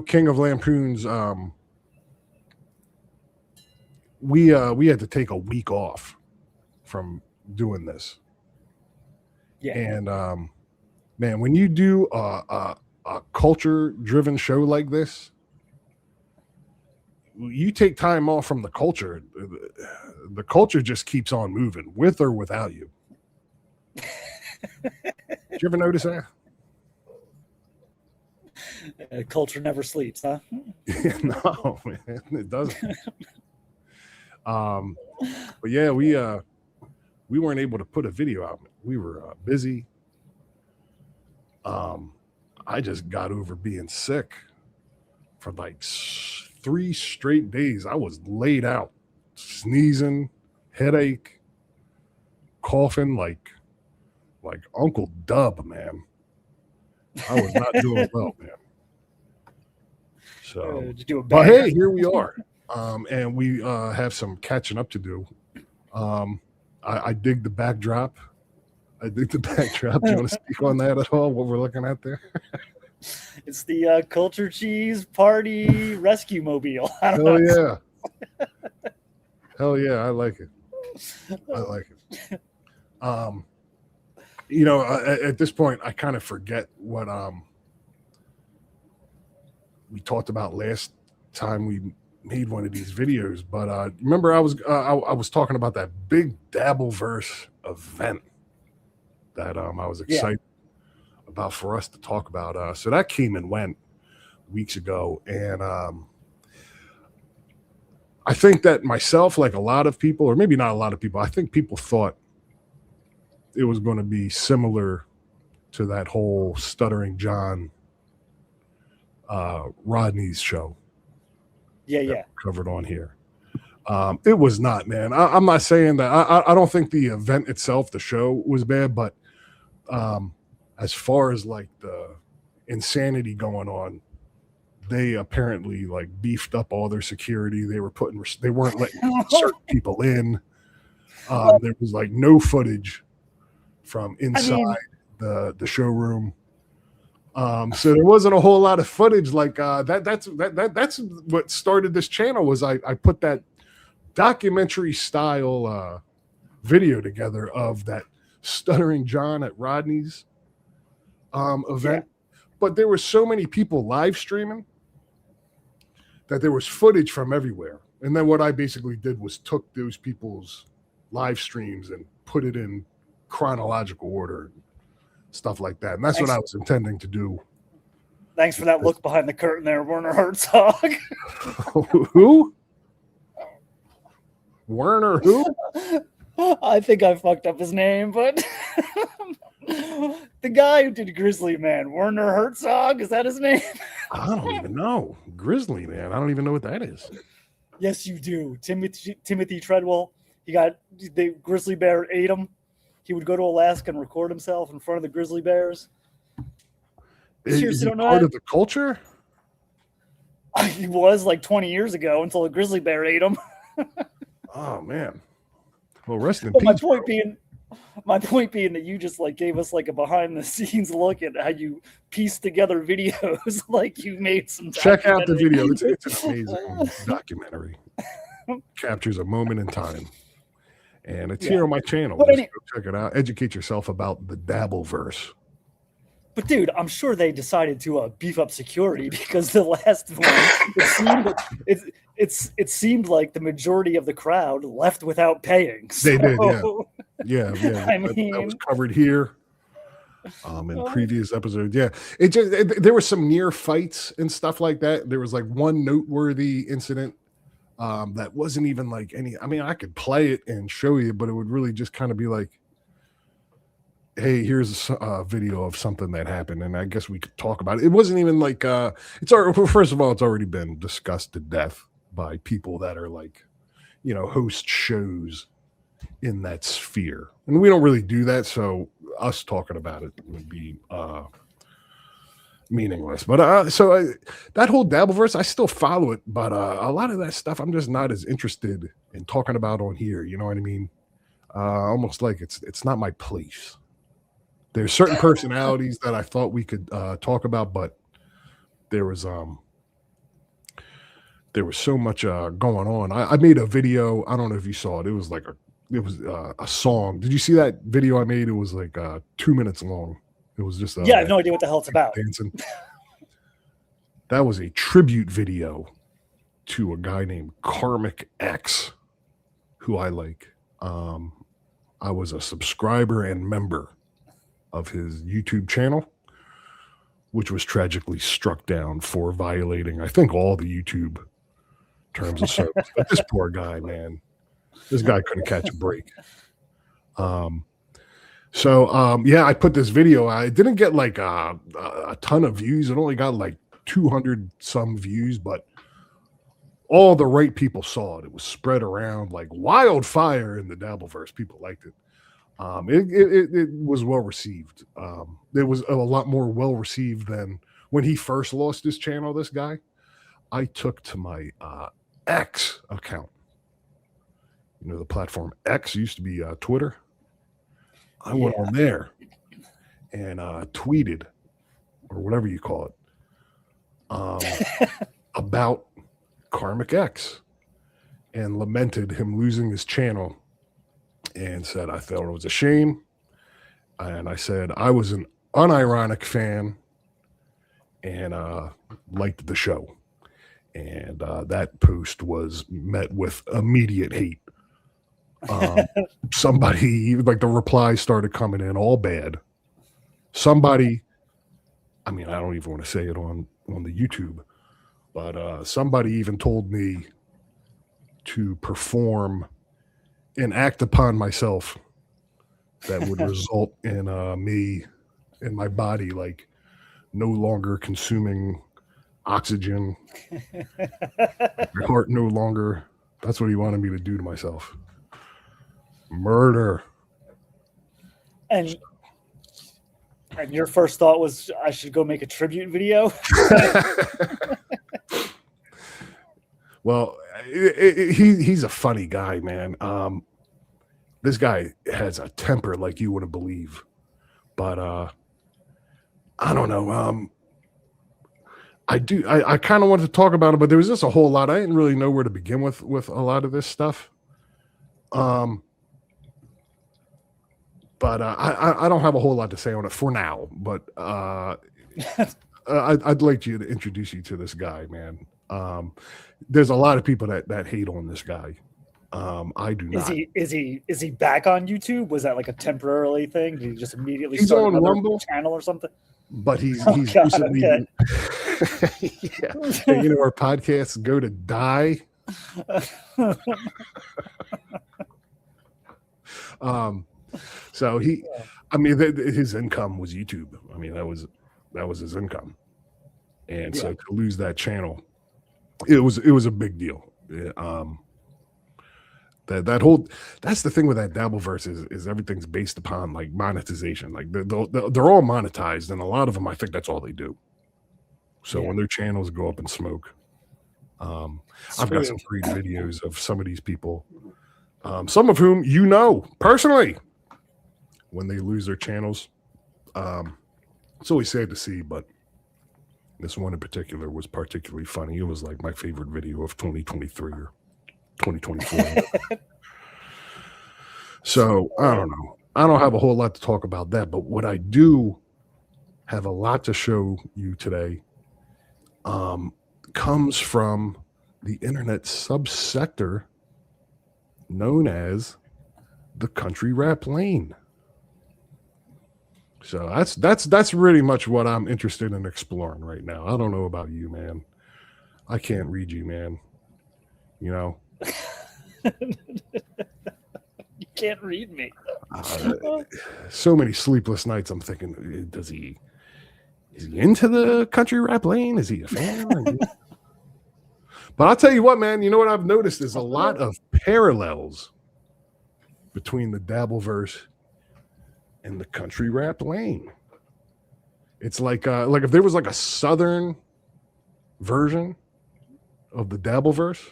King of Lampoons, we had to take a week off from doing this. Yeah. And man, when you do a culture-driven show like this, you take time off from the culture. The culture just keeps on moving, with or without you. Did you ever notice that? Culture never sleeps, huh? No, man, it doesn't. But yeah, we weren't able to put a video out. We were busy. I just got over being sick for like 3 straight days. I was laid out, sneezing, headache, coughing like Uncle Dubb, man. I was not doing well, man. So, but hey, here we are. And we have some catching up to do. I dig the backdrop. Do you want to speak on that at all? What we're looking at there? It's the Culture Cheese Party Rescue Mobile. Hell yeah. Hell yeah. I like it. At this point, I kind of forget what we talked about last time we made one of these videos, but remember I was talking about that big Dabbleverse event that I was excited about for us to talk about. So that came and went weeks ago, and I think that myself, like a lot of people, or maybe not a lot of people, I think people thought it was going to be similar to that whole Stuttering John Rodney's show. Yeah. Covered on here. It was not, man. I'm not saying that. I don't think the event itself, the show, was bad, but as far as like the insanity going on, they apparently like beefed up all their security. They weren't letting certain people in. There was like no footage from inside the showroom. So there wasn't a whole lot of footage like that's what started this channel. Was I put that documentary style video together of that Stuttering John at Rodney's event, but there were so many people live streaming that there was footage from everywhere. And then what I basically did was took those people's live streams and put it in chronological order, stuff like that. And that's what I was intending to do. Thanks for that look behind the curtain there, Werner Herzog. Who? Werner who? I think I fucked up his name, but the guy who did Grizzly Man, Werner Herzog, is that his name? I don't even know. Grizzly Man. I don't even know what that is. Yes, you do. Timothy Treadwell. He got the grizzly bear ate him. He would go to Alaska and record himself in front of the grizzly bears. Is he part of the culture? He was like 20 years ago until a grizzly bear ate him. Oh man. Well, rest in peace. My point being that you just like gave us like a behind the scenes look at how you piece together videos. Like you made some. Check out the video. It's an amazing documentary. Captures a moment in time. And it's here on my channel. Just go check it out. Educate yourself about the Dabbleverse. But dude, I'm sure they decided to beef up security because the last one, it seemed like the majority of the crowd left without paying. So, they did, yeah. That was covered here in previous episodes. Yeah, there were some near fights and stuff like that. There was like one noteworthy incident. That wasn't even like any. I mean, I could play it and show you, but it would really just kind of be like, "Hey, here's a video of something that happened," and I guess we could talk about it. It wasn't even like first of all, it's already been discussed to death by people that are like, host shows in that sphere, and we don't really do that. So us talking about it would be meaningless. But that whole Dabbleverse, I still follow it, but a lot of that stuff I'm just not as interested in talking about on here. You know what I mean? Almost like it's not my place. There's certain personalities that I thought we could talk about, but there was so much going on. I made a video. I don't know if you saw it. It was like a song. Did you see that video I made? It was like 2 minutes long. It was just yeah, I have no idea what the hell it's about. Dancing. That was a tribute video to a guy named KarmicX, who I like. I was a subscriber and member of his YouTube channel, which was tragically struck down for violating, I think, all the YouTube terms of service. But this poor guy, man, this guy couldn't catch a break. Yeah, I put this video out. It didn't get like a ton of views. It only got like 200 some views, but all the right people saw it. It was spread around like wildfire in the Dabbleverse. People liked it. It was well received. It was a lot more well received than when he first lost his channel. This guy, I took to my X account. You know, the platform X used to be Twitter. I went on there and tweeted, or whatever you call it, about KarmicX, and lamented him losing his channel, and said I felt it was a shame. And I said I was an unironic fan and liked the show. And that post was met with immediate hate. Somebody, like, the replies started coming in all bad. Somebody, I mean, I don't even want to say it on the YouTube, but somebody even told me to perform an act upon myself that would result in me in my body, like, no longer consuming oxygen, my heart no longer. That's what he wanted me to do to myself. Murder. And your first thought was I should go make a tribute video? Well, he's a funny guy, man. This guy has a temper like you wouldn't believe. But I don't know. I kind of wanted to talk about it, but there was just a whole lot. I didn't really know where to begin with a lot of this stuff. But I don't have a whole lot to say on it for now. But I'd like you to introduce you to this guy, man. There's a lot of people that hate on this guy. I do not. Is he back on YouTube? Was that like a temporarily thing? Did he just immediately He's start on another Rumble channel or something? But he's God, recently okay. Yeah. You know, our podcasts go to die. So I mean, his income was YouTube. I mean, that was his income, and so to lose that channel, it was a big deal. That's the thing with that Dabbleverse is everything's based upon like monetization. Like they're all monetized, and a lot of them, I think that's all they do. So when their channels go up in smoke, I've got some great videos of some of these people, some of whom you know personally, when they lose their channels. It's always sad to see, but this one in particular was particularly funny. It was like my favorite video of 2023 or 2024. So I don't know. I don't have a whole lot to talk about that, but what I do have a lot to show you today comes from the internet subsector known as the country rap lane. So that's really much what I'm interested in exploring right now. I don't know about you, man. I can't read you, man. You know. You can't read me. So many sleepless nights. I'm thinking, is he into the country rap lane? Is he a fan? But I'll tell you what, man. You know what I've noticed is a lot of parallels between the Dabbleverse and the country rap lane. It's like if there was like a southern version of the Dabbleverse,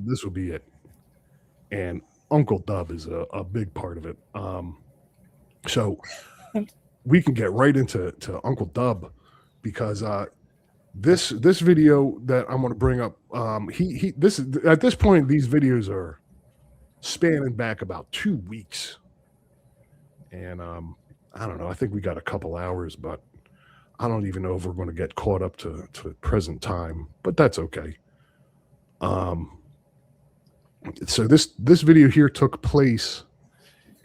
this would be it. And Uncle Dubb is a big part of it. So we can get right into Uncle Dubb because this video that I'm going to bring up, this at this point these videos are spanning back about 2 weeks, and I don't know. I think we got a couple hours, but I don't even know if we're going to get caught up to present time, but that's okay. So this video here took place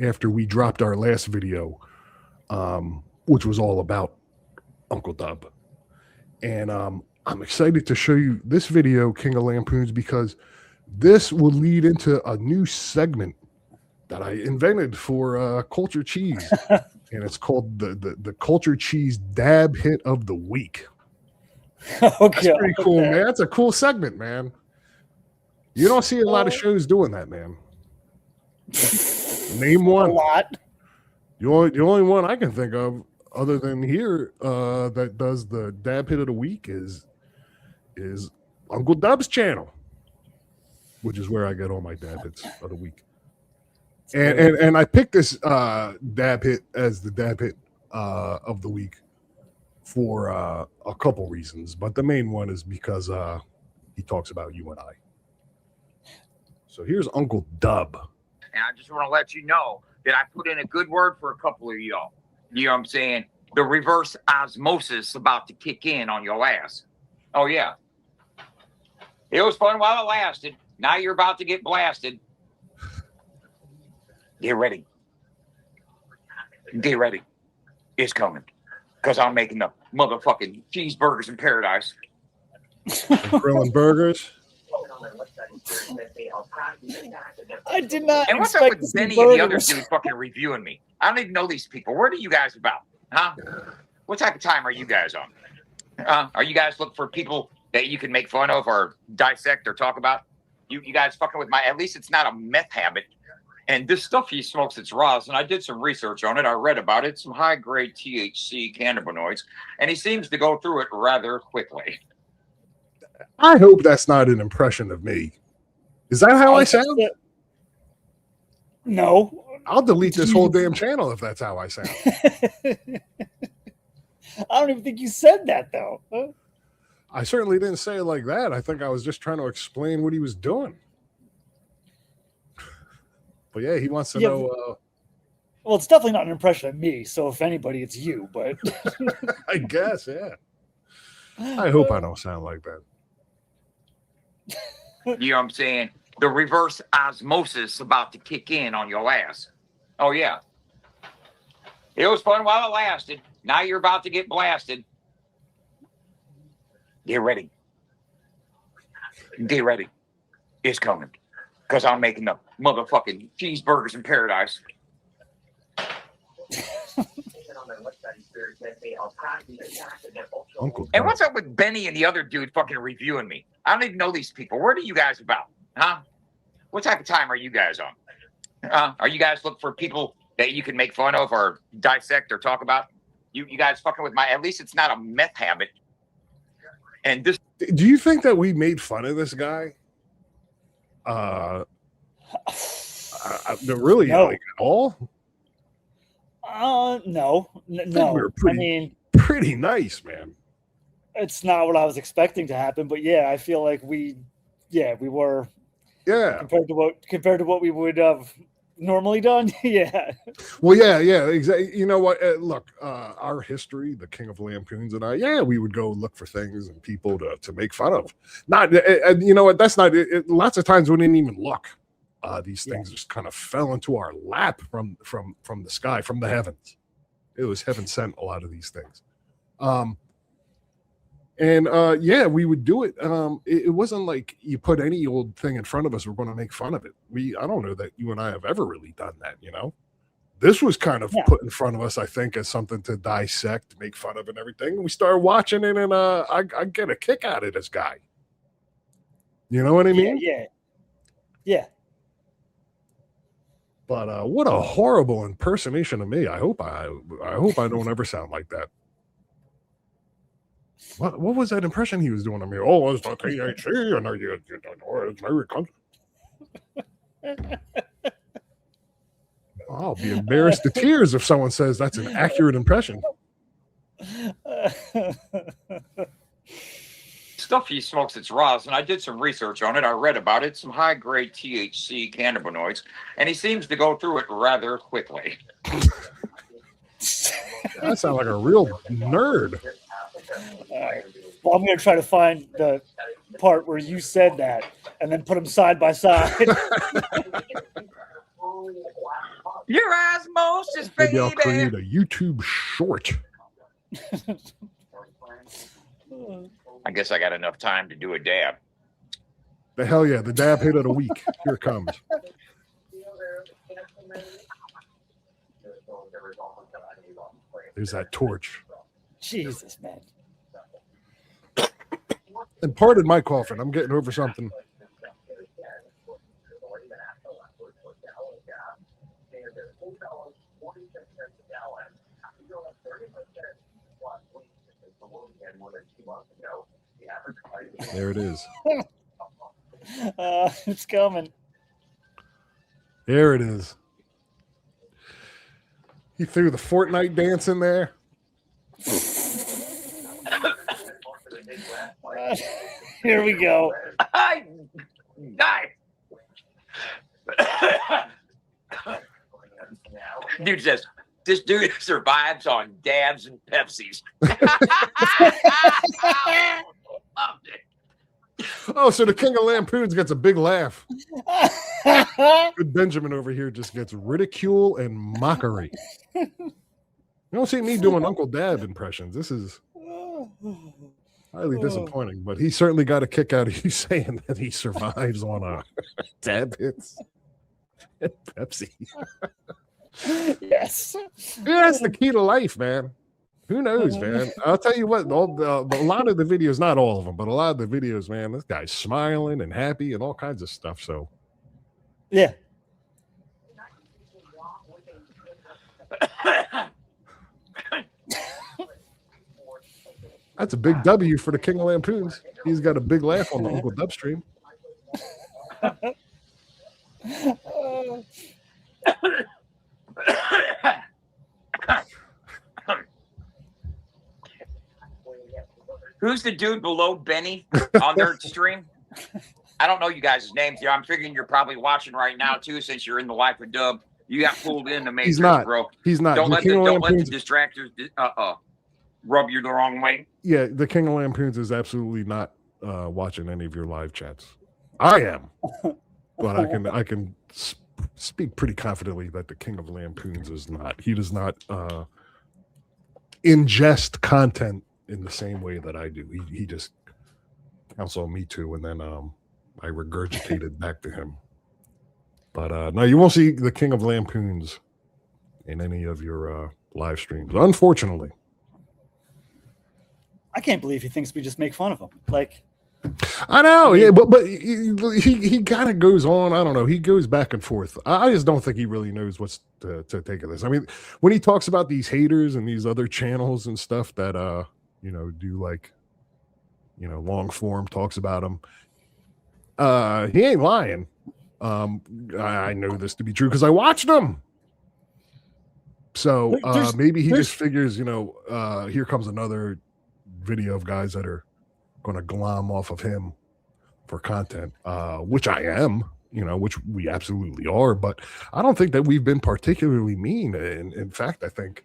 after we dropped our last video, which was all about Uncle Dubb. And I'm excited to show you this video, King of Lampoons, because this will lead into a new segment that I invented for Culture Cheese. And it's called the Culture Cheese Dab Hit of the Week. Okay, that's pretty cool, man. That's a cool segment, man. You don't see a lot of shows doing that, man. Name one. A lot. The only one I can think of, other than here, that does the Dab Hit of the Week is Uncle Dubb's channel, which is where I get all my dab hits of the week. And I picked this dab hit as the dab hit of the week for a couple reasons, but the main one is because he talks about you and I. So here's Uncle Dubb. And I just want to let you know that I put in a good word for a couple of y'all. You know what I'm saying? The reverse osmosis about to kick in on your ass. Oh, yeah. It was fun while it lasted. Now you're about to get blasted. Get ready. Get ready. It's coming. Because I'm making the motherfucking cheeseburgers in paradise. Grilling burgers. I did not. And what's up with Benny and the other dude fucking reviewing me? I don't even know these people. What are you guys about? Huh? What type of time are you guys on? Are you guys looking for people that you can make fun of or dissect or talk about? You guys fucking with my, at least it's not a meth habit. And this stuff he smokes, it's rosin. I did some research on it. I read about it. Some high-grade THC cannabinoids. And he seems to go through it rather quickly. I hope that's not an impression of me. Is that how I sound? No. I'll delete this whole damn channel if that's how I sound. I don't even think you said that, though. Huh? I certainly didn't say it like that. I think I was just trying to explain what he was doing. But yeah, he wants to know. Well, it's definitely not an impression of me. So if anybody, it's you. But I guess, yeah. I hope I don't sound like that. You know what I'm saying? The reverse osmosis about to kick in on your ass. Oh, yeah. It was fun while it lasted. Now you're about to get blasted. Get ready. Get ready. It's coming. Because I'm making the motherfucking cheeseburgers in paradise. Uncle And what's up with Benny and the other dude fucking reviewing me? I don't even know these people. What are you guys about? Huh? What type of time are you guys on? Are you guys looking for people that you can make fun of or dissect or talk about? You guys fucking with my, at least it's not a meth habit. And this. Do you think that we made fun of this guy? Really, no. like at all? No. We're pretty nice, man. It's not what I was expecting to happen, but yeah, I feel like we were. Yeah. Compared to what we would have normally done. Yeah. Well, yeah, exactly. You know what? Look, our history, the King of Lampoons and I, we would go look for things and people to make fun of. Not, you know what? That's not. Lots of times we didn't even look. These things just kind of fell into our lap from the sky, from the heavens. It was heaven sent. A lot of these things. We would do it. It wasn't like you put any old thing in front of us, we're going to make fun of it. I don't know that you and I have ever really done that, you know? This was kind of put in front of us, I think, as something to dissect, make fun of and everything. And we started watching it, and I get a kick out of this guy. You know what I mean? Yeah. But what a horrible impersonation of me. I hope I don't ever sound like that. What was that impression he was doing to me? Oh, it's the THC, and it's very country. I'll be embarrassed to tears if someone says that's an accurate impression. Stuff he smokes, it's rosin. I did some research on it. I read about it. Some high-grade THC cannabinoids, and he seems to go through it rather quickly. That sounds like a real nerd. Well, I'm going to try to find the part where you said that and then put them side by side. Your osmosis, baby. Maybe I'll create a YouTube short. I guess I got enough time to do a dab. The hell yeah, the dab hit of the week. Here it comes. There's that torch. Jesus, man. And pardon my coughing. I'm getting over something. There it is. It's coming. There it is. He threw the Fortnite dance in there. Here we go. I died. Dude says, this dude survives on dabs and Pepsis. Loved it. Oh, so the King of Lampoons gets a big laugh. Good Benjamin over here just gets ridicule and mockery. You don't see me doing Uncle Dab impressions. This is highly disappointing, but he certainly got a kick out of you saying that he survives on dab hits and Pepsi. Yes. Yeah, that's the key to life, man. Who knows, man? I'll tell you what, a lot of the videos, not all of them, but a lot of the videos, man, this guy's smiling and happy and all kinds of stuff. So, yeah. That's a big W for the King of Lampoons. He's got a big laugh on the Uncle Dubb stream. Who's the dude below Benny on their stream? I don't know you guys' names here. I'm figuring you're probably watching right now too, since you're in the life of Dubb. You got pulled in the Matrix, bro. He's not. Don't let the distractors rub you the wrong way. Yeah, the King of Lampoons is absolutely not watching any of your live chats. I am, but I can speak pretty confidently that the King of Lampoons is not. He does not ingest content in the same way that I do. He just counts on me too, and then I regurgitate it back to him. But no, you won't see the King of Lampoons in any of your live streams, unfortunately. I can't believe he thinks we just make fun of him. Like, I know, yeah, but he kind of goes on. I don't know. He goes back and forth. I just don't think he really knows what's to take of this. I mean, when he talks about these haters and these other channels and stuff that do like, long form talks about them, he ain't lying. I know this to be true because I watched them. So maybe he just figures, here comes another video of guys that are going to glom off of him for content, which I am, which we absolutely are. But I don't think that we've been particularly mean. In fact, I think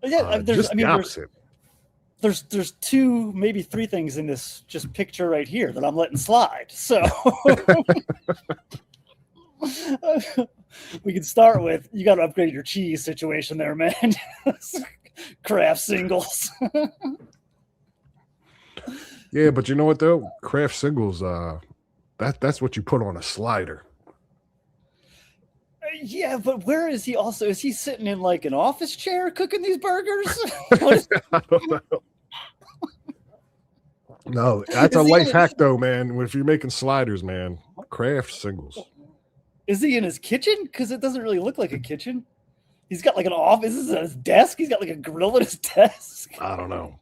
the opposite. There's two, maybe three things in this just picture right here that I'm letting slide. So we can start with, you got to upgrade your cheese situation there, man. Craft singles. Yeah, but you know what though? Craft singles, that's what you put on a slider. Yeah, but where is he also? Is he sitting in like an office chair cooking these burgers? I don't know. No, that's a life hack though, man. If you're making sliders, man, craft singles. Is he in his kitchen? Because it doesn't really look like a kitchen. He's got like an office. This is at his desk. He's got like a grill at his desk. I don't know.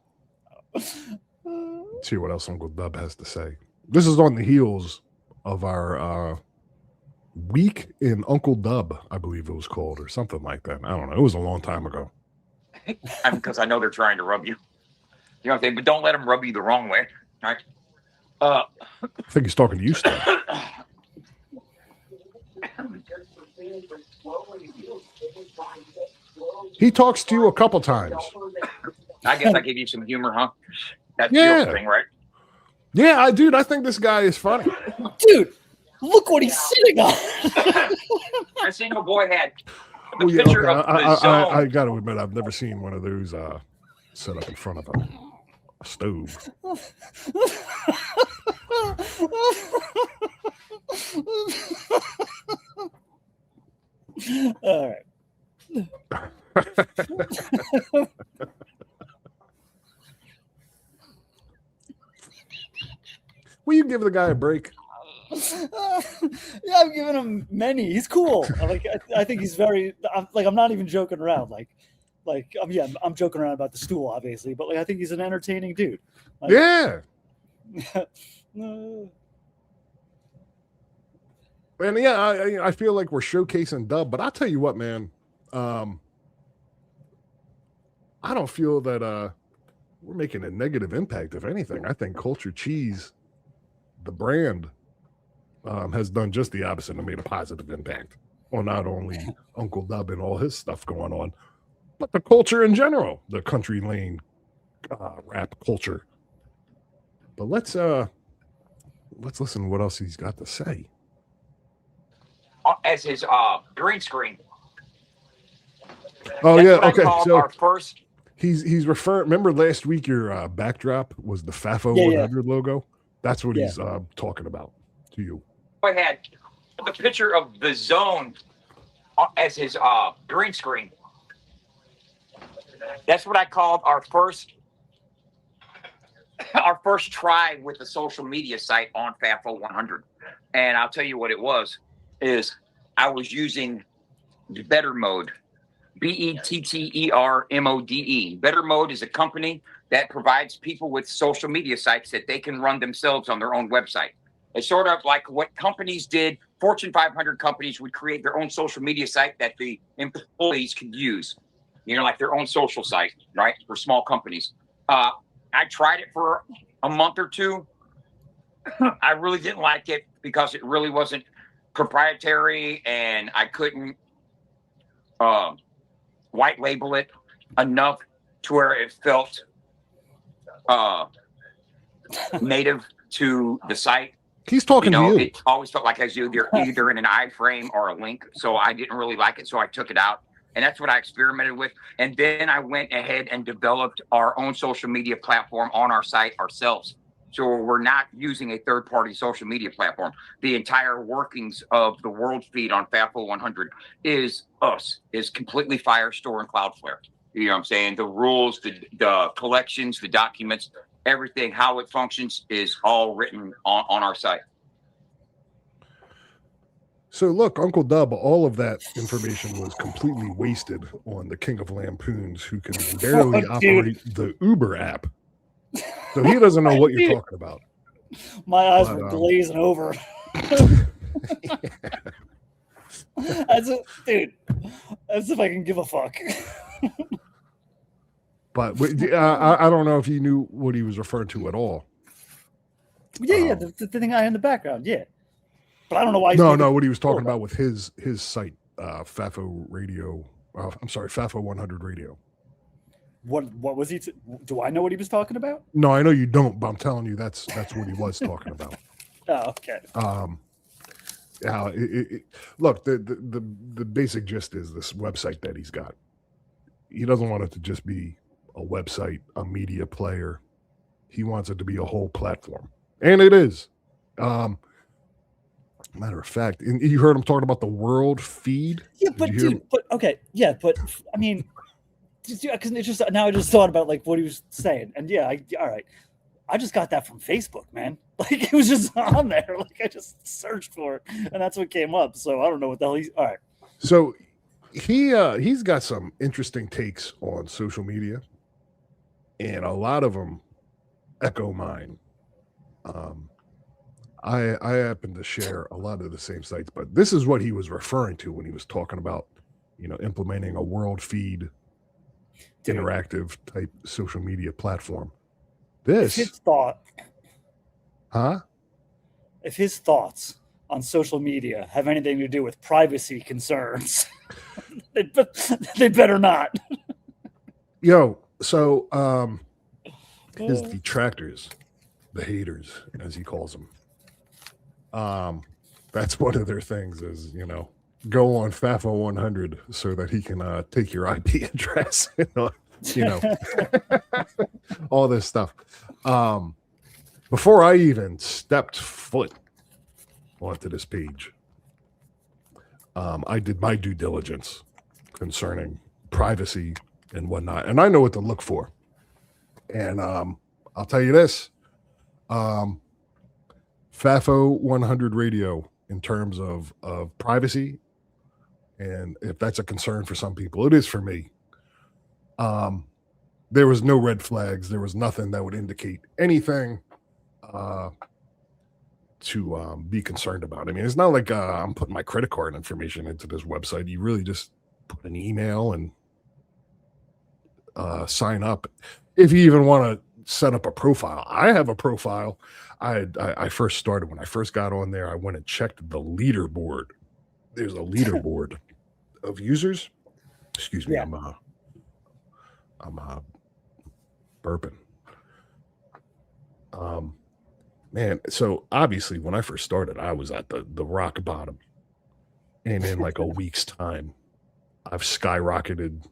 Let's see what else Uncle Dubb has to say. This is on the heels of our week in Uncle Dubb, I believe it was called, or something like that. I don't know. It was a long time ago. Because I know they're trying to rub you. You know what I'm saying? But don't let them rub you the wrong way. All right. I think he's talking to you, Steve. He talks to you a couple times. I guess I give you some humor, huh? That's Yeah. your thing, right? Yeah, I think this guy is funny. Dude, look what he's sitting on. I seen a boy had the Well, yeah, picture okay. of the zone. I got to admit, I've never seen one of those set up in front of a stove. All right. Will you give the guy a break? Yeah, I'm giving him many. He's cool. I think he's very. I'm not even joking around. I'm joking around about the stool, obviously, but I think he's an entertaining dude. Yeah. And yeah, I feel like we're showcasing Dubb, but I'll tell you what, man. I don't feel that we're making a negative impact. If anything, I think Culture Cheese, the brand, has done just the opposite and made a positive impact on not only Uncle Dubb and all his stuff going on, but the culture in general, the country lane rap culture. But let's listen to what else he's got to say. As his green screen. Oh, That's yeah, what I okay. called So our first. he's referring. Remember last week your backdrop was the FAFO100 logo. That's what he's talking about to you. I had the picture of the zone as his green screen. That's what I called our first try with the social media site on FAFO100. And I'll tell you what it was, is I was using Better Mode, BETTERMODE. Better Mode is a company that provides people with social media sites that they can run themselves on their own website. It's sort of like what companies did. Fortune 500 companies would create their own social media site that the employees could use, like their own social site, right, for small companies. I tried it for a month or two. I really didn't like it because it really wasn't proprietary, and I couldn't white label it enough to where it felt native to the site. He's talking to you. It always felt like I was either in an iframe or a link, so I didn't really like it, so I took it out. And that's what I experimented with. And then I went ahead and developed our own social media platform on our site ourselves. So we're not using a third-party social media platform. The entire workings of the world feed on FAFO100 is us, is completely Firestore and Cloudflare. You know what I'm saying? The rules, the collections, the documents, everything, how it functions is all written on our site. So look, Uncle Dubb, all of that information was completely wasted on the King of Lampoons, who can barely operate the Uber app. So he doesn't know what you're talking about. My eyes were glazing over. Dude, as if I can give a fuck. But I don't know if you knew what he was referring to at all. Yeah, the thing I had in the background, yeah. But I don't know why. No, what he was talking about with his site, FAFO Radio. FAFO100 Radio. What was he? Do I know what he was talking about? No, I know you don't, but I'm telling you that's what he was talking about. Oh, okay. Look, the basic gist is this website that he's got. He doesn't want it to just be a website, a media player. He wants it to be a whole platform, and it is. Matter of fact, and you heard him talking about the world feed. Yeah, but dude, I mean, because it just now I just thought about what he was saying, and all right, I just got that from Facebook, man. It was just on there. I just searched for it, and that's what came up. So I don't know what the hell he's. All right. So he's got some interesting takes on social media, and a lot of them echo mine. I happen to share a lot of the same sites, but this is what he was referring to when he was talking about, implementing a world feed Dude. interactive type social media platform. If his thoughts on social media have anything to do with privacy concerns, they better not. Yo, so his detractors, the haters, as he calls them, that's one of their things is, go on FAFO100 so that he can take your IP address, all this stuff. Before I even stepped foot onto this page, I did my due diligence concerning privacy and whatnot, and I know what to look for. And I'll tell you this, FAFO100 Radio, in terms of privacy, and if that's a concern for some people, it is for me. There was no red flags. There was nothing that would indicate anything to be concerned about. I mean, it's not like I'm putting my credit card information into this website. You really just put an email and sign up. If you even want to set up a profile, I have a profile. I first started when I first got on there. I went and checked the leaderboard. There's a leaderboard of users. Excuse me, yeah. I'm burping. Man, so obviously when I first started, I was at the rock bottom, and in like a week's time, I've skyrocketed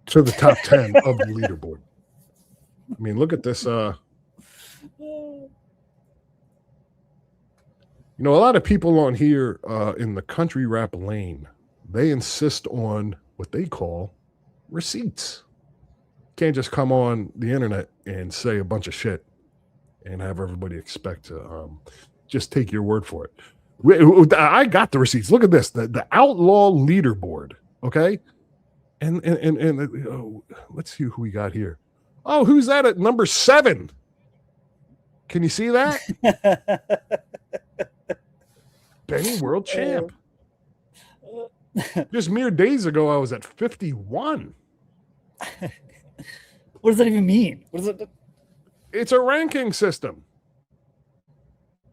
to the top 10 of the leaderboard. I mean, look at this. A lot of people on here in the country rap lane, they insist on what they call receipts. Can't just come on the internet and say a bunch of shit and have everybody expect to just take your word for it. I got the receipts. Look at this, the outlaw leaderboard. Okay, and let's see who we got here. Oh, who's that at number 7? Can you see that? Benny World Champ. Just mere days ago, I was at 51. What does that even mean? What is it? It's a ranking system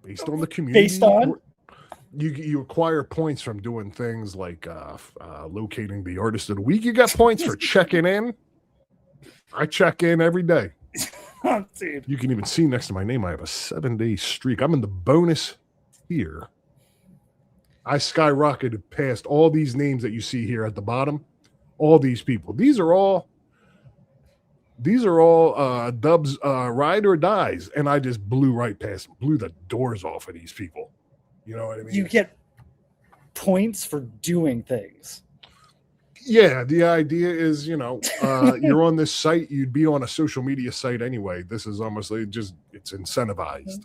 based on the community. Based on? You acquire points from doing things like locating the artist of the week. You got points for checking in. I check in every day. Oh, dude. You can even see next to my name, I have a 7-day streak. I'm in the bonus here. I skyrocketed past all these names that you see here at the bottom. All these people. These are all Dubb's ride or dies, and I just blew right past them, blew the doors off of these people. You know what I mean? You get points for doing things. Yeah, the idea is, you're on this site, you'd be on a social media site anyway. This is almost like it's incentivized.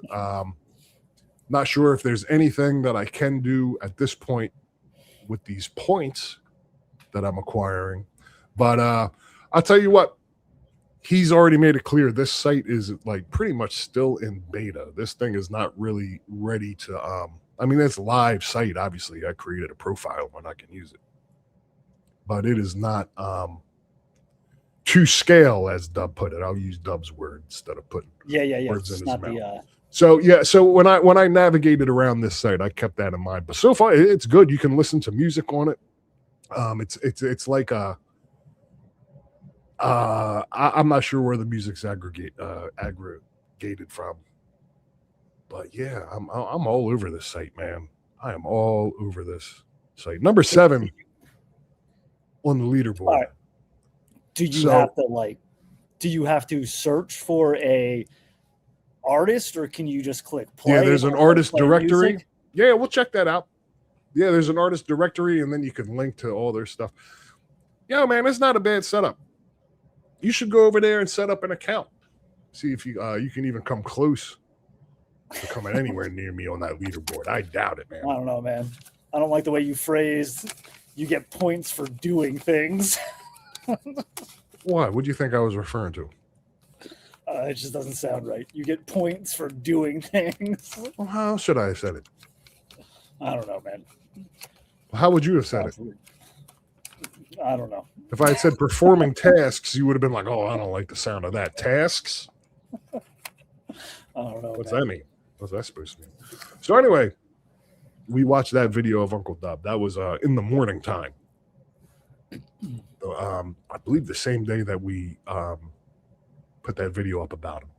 Not sure if there's anything that I can do at this point with these points that I'm acquiring, but I'll tell you what, he's already made it clear this site is like pretty much still in beta. This thing is not really ready to it's a live site. Obviously, I created a profile when I can use it, but it is not to scale, as Dubb put it. I'll use Dubb's word instead of putting words in his mouth. So when I navigated around this site, I kept that in mind. But so far, it's good. You can listen to music on it. It's like I'm not sure where the music's aggregated from, but yeah, I'm all over this site, man. I am all over this site. Number 7 on the leaderboard. Right. Do you have to search for a artist, or can you just click play? Yeah, there's an artist directory. Music? Yeah, we'll check that out. Yeah, there's an artist directory, and then you can link to all their stuff. Yo, man, it's not a bad setup. You should go over there and set up an account. See if you can even come close to coming anywhere near me on that leaderboard. I doubt it, man. I don't know, man. I don't like the way you phrased you get points for doing things. Why? What do you think I was referring to? It just doesn't sound right. You get points for doing things. Well, how should I have said it? I don't know, man. How would you have said it? I don't know. If I had said performing tasks, you would have been like, "Oh, I don't like the sound of that." Tasks? I don't know. What's that mean? What's that supposed to mean? So anyway, we watched that video of Uncle Dubb. That was in the morning time. I believe the same day that we put that video up about him.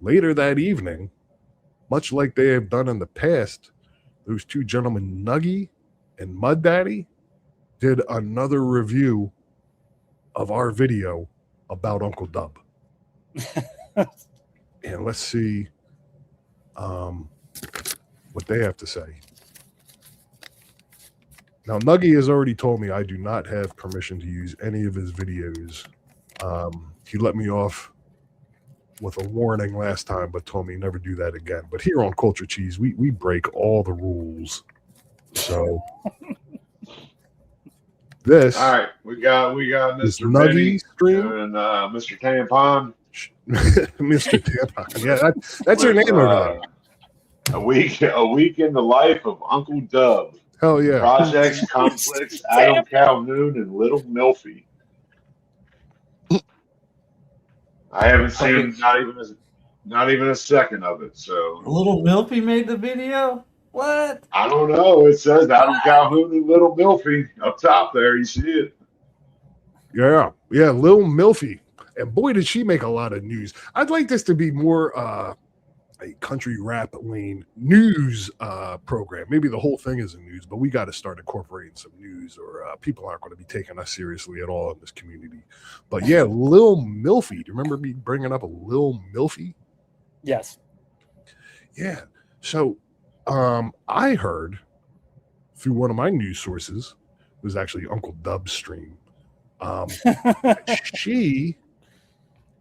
Later that evening, much like they have done in the past, those two gentlemen, Nuggy and Mud Daddy, did another review of our video about Uncle Dubb. And let's see what they have to say. Now, Nuggy has already told me I do not have permission to use any of his videos. He let me off with a warning last time, but told me never do that again. But here on Culture Cheese, we break all the rules. So this. All right, we got Mr. Nuggy Benny stream and Mr. Tampon. Mr. Tampon. Yeah, that's your name over there. A week in the life of Uncle Dubb. Hell yeah. Projects, Conflicts, Adam Calhoun, and Lil Milfy. I haven't seen not even a second of it. So Lil Milfy made the video? What? I don't know. It says Adam Calhoun and Lil Milfy up top there. You see it? Yeah, Lil Milfy. And boy, did she make a lot of news. I'd like this to be more a country rap lane news program. Maybe the whole thing isn't news, but we got to start incorporating some news, or people aren't going to be taking us seriously at all in this community. But yeah, Lil Milfy. Do you remember me bringing up a Lil Milfy? Yes. Yeah. So I heard through one of my news sources, it was actually Uncle Dubb's stream. She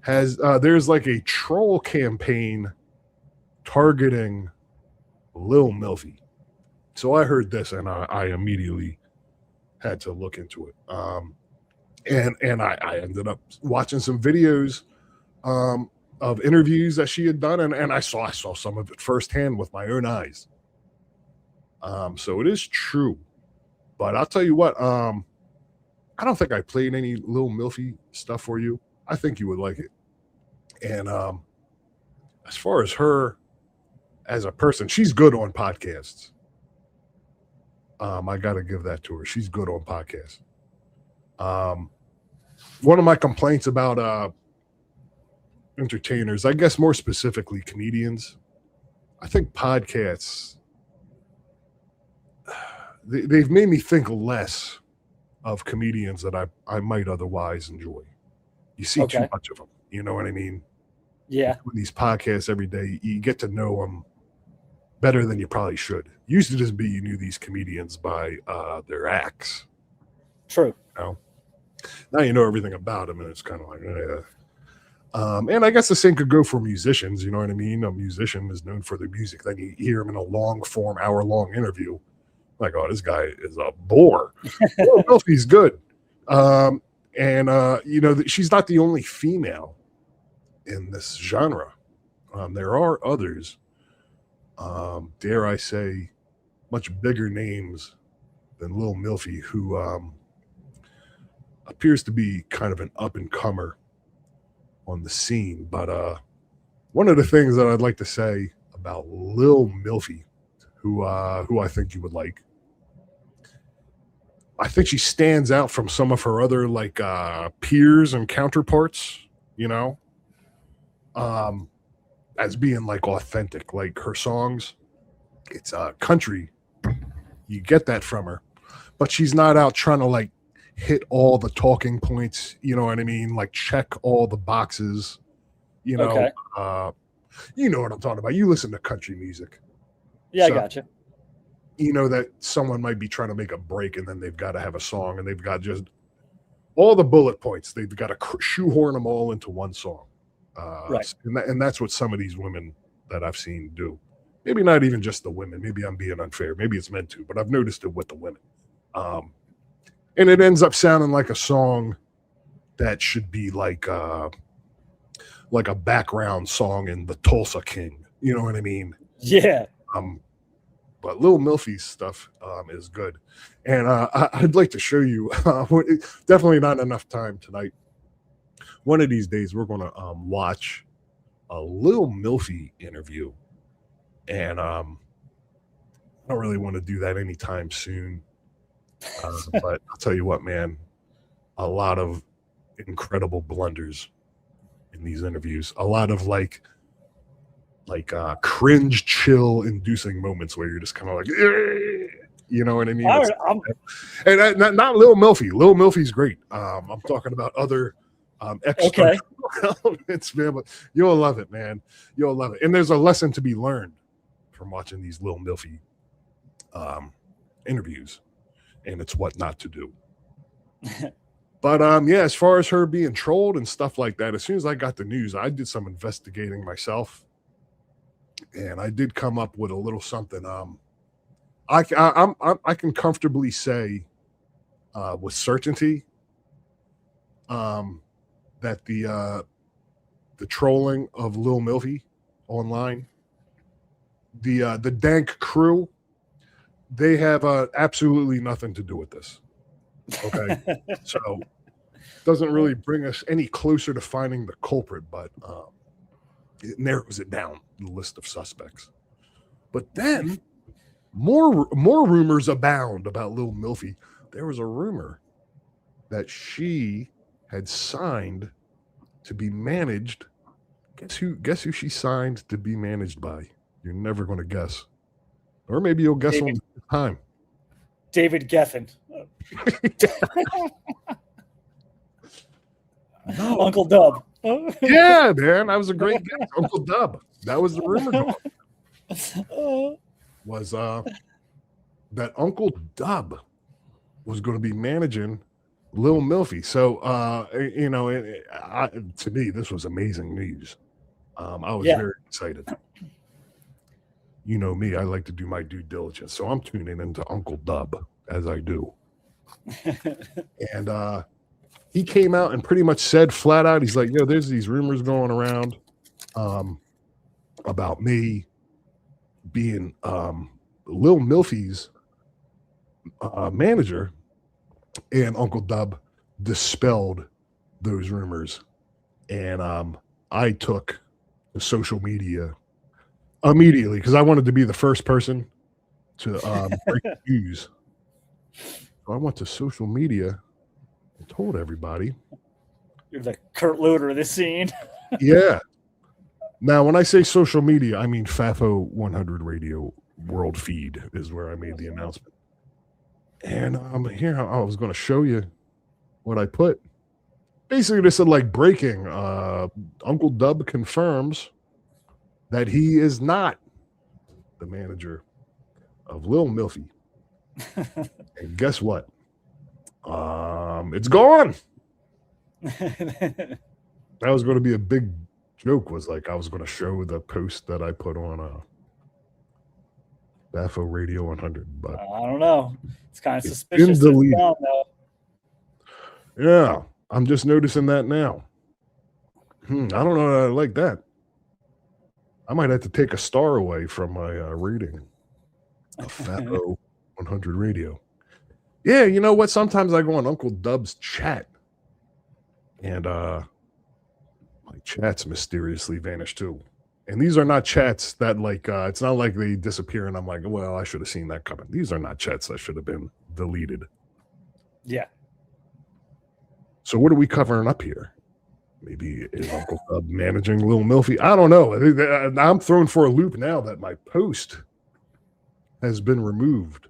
has there's like a troll campaign targeting Lil Milfy. So I heard this and I immediately had to look into it. And I ended up watching some videos of interviews that she had done, and I saw some of it firsthand with my own eyes. So it is true. But I'll tell you what, I don't think I played any Lil Milfy stuff for you. I think you would like it. And as far as her as a person, she's good on podcasts. I got to give that to her. She's good on podcasts. One of my complaints about entertainers, I guess more specifically comedians, I think podcasts, they've made me think less of comedians that I might otherwise enjoy. You see too much of them. You know what I mean? Yeah. With these podcasts every day, you get to know them better than you probably should. Used to just be you knew these comedians by their acts. True. You know? Now you know everything about them, and it's kind of like, and I guess the same could go for musicians. You know what I mean? A musician is known for their music. Then you hear him in a long-form, hour-long interview. Like, oh, this guy is a bore. Well, Milfy's good. You know, she's not the only female in this genre. There are others, dare I say, much bigger names than Lil Milfy, who appears to be kind of an up-and-comer on the scene. But one of the things that I'd like to say about Lil Milfy, who I think you would like, I think she stands out from some of her other like peers and counterparts, you know, as being like authentic. Like her songs, it's country. You get that from her, but she's not out trying to like hit all the talking points. You know what I mean? Like check all the boxes. You know, you know what I'm talking about. You listen to country music. Yeah, so, I gotcha. You know that someone might be trying to make a break, and then they've got to have a song, and they've got just all the bullet points. They've got to shoehorn them all into one song. Right. And that's what some of these women that I've seen do. Maybe not even just the women. Maybe I'm being unfair. Maybe it's meant to, but I've noticed it with the women. And it ends up sounding like a song that should be like a background song in The Tulsa King. You know what I mean? Yeah. But Lil Milfy's stuff is good. And I'd like to show you, definitely not enough time tonight. One of these days, we're going to watch a Lil Milfy interview. And I don't really want to do that anytime soon. But I'll tell you what, man, a lot of incredible blunders in these interviews. A lot of like cringe, chill inducing moments where you're just kind of like, you know what I mean? And not Lil Milfy. Lil Milfy's great. I'm talking about other extra elements, man. But you'll love it, man. You'll love it. And there's a lesson to be learned from watching these Lil Milfy interviews, and it's what not to do. But yeah, as far as her being trolled and stuff like that, as soon as I got the news, I did some investigating myself. And I did come up with a little something. I can comfortably say with certainty that the trolling of Lil Milfy online, the dank crew, they have absolutely nothing to do with this. Okay, so doesn't really bring us any closer to finding the culprit, but it narrows it down, the list of suspects. But then more rumors abound about Lil Milfy. There was a rumor that she had signed to be managed. Guess who she signed to be managed by? You're never going to guess. Or maybe you'll guess on time. David Geffen. No. Uncle Dubb. Yeah, man, that was a great guess. Uncle Dubb. That was the rumor. Was that Uncle Dubb was going to be managing Lil Milfy? So you know, to me, this was amazing news. I was very excited. You know me, I like to do my due diligence, so I'm tuning into Uncle Dubb as I do. And he came out and pretty much said flat out, he's like, yo, there's these rumors going around about me being Lil Milfy's manager, and Uncle Dubb dispelled those rumors. And I took to social media immediately because I wanted to be the first person to break the news. So I went to social media and told everybody. You're the Kurt Loder of this scene. Yeah. Now, when I say social media, I mean FAFO100 Radio World Feed is where I made the announcement. And here I was going to show you what I put. Basically, they said like breaking. Uncle Dubb confirms that he is not the manager of Lil Milfy. And guess what? It's gone. That was going to be a big joke. Was like I was going to show the post that I put on FAFO Radio 100, but I don't know. It's kind of suspicious. Gone, yeah, I'm just noticing that now. I don't know that I like that. I might have to take a star away from my rating of FAFO 100 Radio. Yeah, you know what? Sometimes I go on Uncle Dubb's chat, and my chats mysteriously vanish too. And these are not chats that like it's not like they disappear and I'm like, well, I should have seen that coming. These are not chats that should have been deleted. Yeah. So what are we covering up here? Maybe is Uncle Dubb managing Lil Milfy? I don't know. I'm thrown for a loop now that my post has been removed.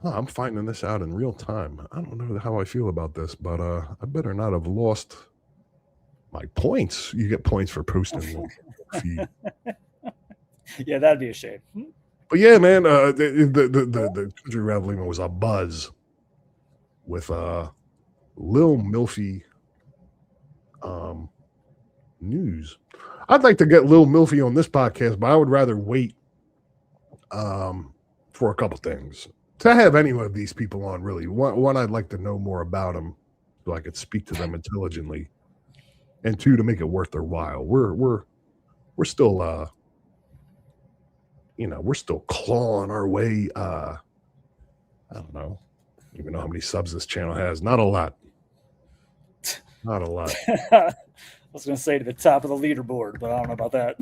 I'm finding this out in real time. I don't know how I feel about this, but I better not have lost my points. You get points for posting. Yeah, that'd be a shame. But yeah, man, the country revolution was a buzz with Lil Milfy news. I'd like to get Lil Milfy on this podcast, but I would rather wait for a couple things. To have any of these people on, really. One, I'd like to know more about them so I could speak to them intelligently. And two, to make it worth their while. We're still we're still clawing our way. I don't know. I don't even know how many subs this channel has. Not a lot. Not a lot. I was going to say to the top of the leaderboard, but I don't know about that.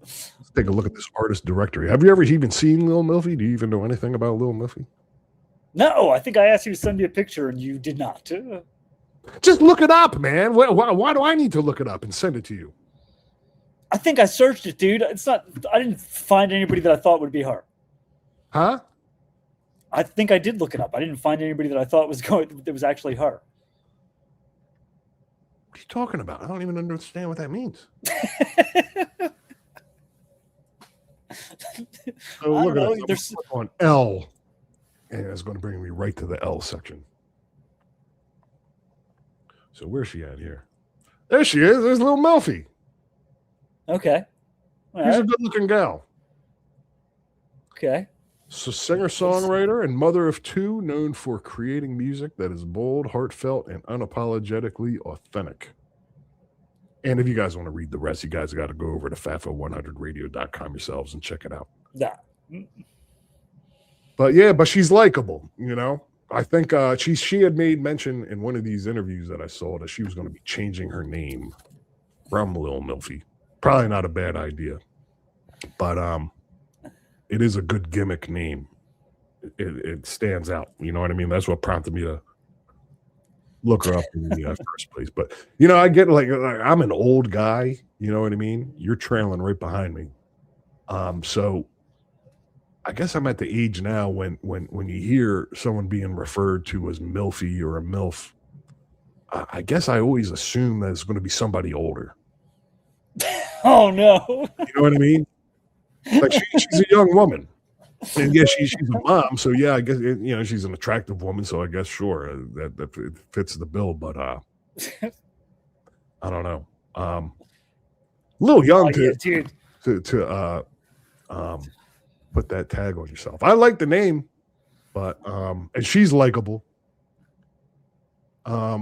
Let's take a look at this artist directory. Have you ever even seen Lil Milfy? Do you even know anything about Lil Milfy? No, I think I asked you to send me a picture and you did not. Just look it up, man. Why do I need to look it up and send it to you? I think I searched it, dude. It's not. I didn't find anybody that I thought would be her. Huh? I think I did look it up. I didn't find anybody that I thought was actually her. What are you talking about? I don't even understand what that means. So look at it. There's on L, and it's going to bring me right to the L section. So where's she at here? There she is. There's Lil Milfy. Okay. She's a good-looking gal. Okay. So singer-songwriter and mother of two, known for creating music that is bold, heartfelt, and unapologetically authentic. And if you guys want to read the rest, you guys got to go over to FAFO100Radio.com yourselves and check it out. Yeah. But she's likable, I think she had made mention in one of these interviews that I saw that she was going to be changing her name from Lil Milfy. Probably not a bad idea, but it is a good gimmick name. It stands out. You know what I mean? That's what prompted me to look her up in the first place. But I get like I'm an old guy. You know what I mean? You're trailing right behind me. So I guess I'm at the age now when you hear someone being referred to as Milfy or a MILF, I guess I always assume that it's going to be somebody older. Oh no! You know what I mean? Like she's a young woman, and yes, she's a mom. So yeah, I guess she's an attractive woman. So I guess sure that it fits the bill. But I don't know. A little young to put that tag on yourself. I like the name, but and she's likable.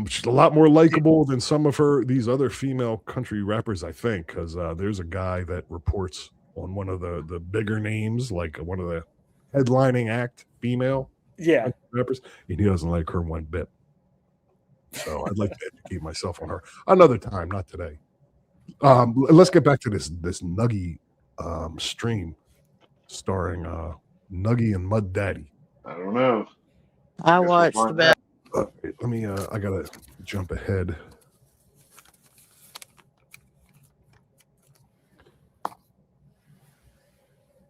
She's a lot more likable than some of these other female country rappers, I think, because there's a guy that reports on one of the bigger names, like one of the headlining act female rappers, and he doesn't like her one bit. So I'd like to educate myself on her another time, not today. Let's get back to this Nuggy stream starring Nuggy and Mud Daddy. I don't know. I watched that. Let me I gotta jump ahead.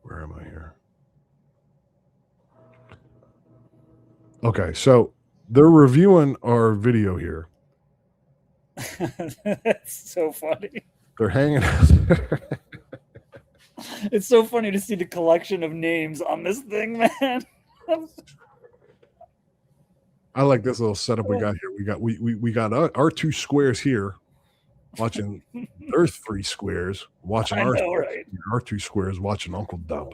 Where am I here? Okay, so they're reviewing our video here. That's so funny. They're hanging out there. It's so funny to see the collection of names on this thing, man. I like this little setup we got here. We got our two squares here watching their three squares watching our two squares watching Uncle Dubb.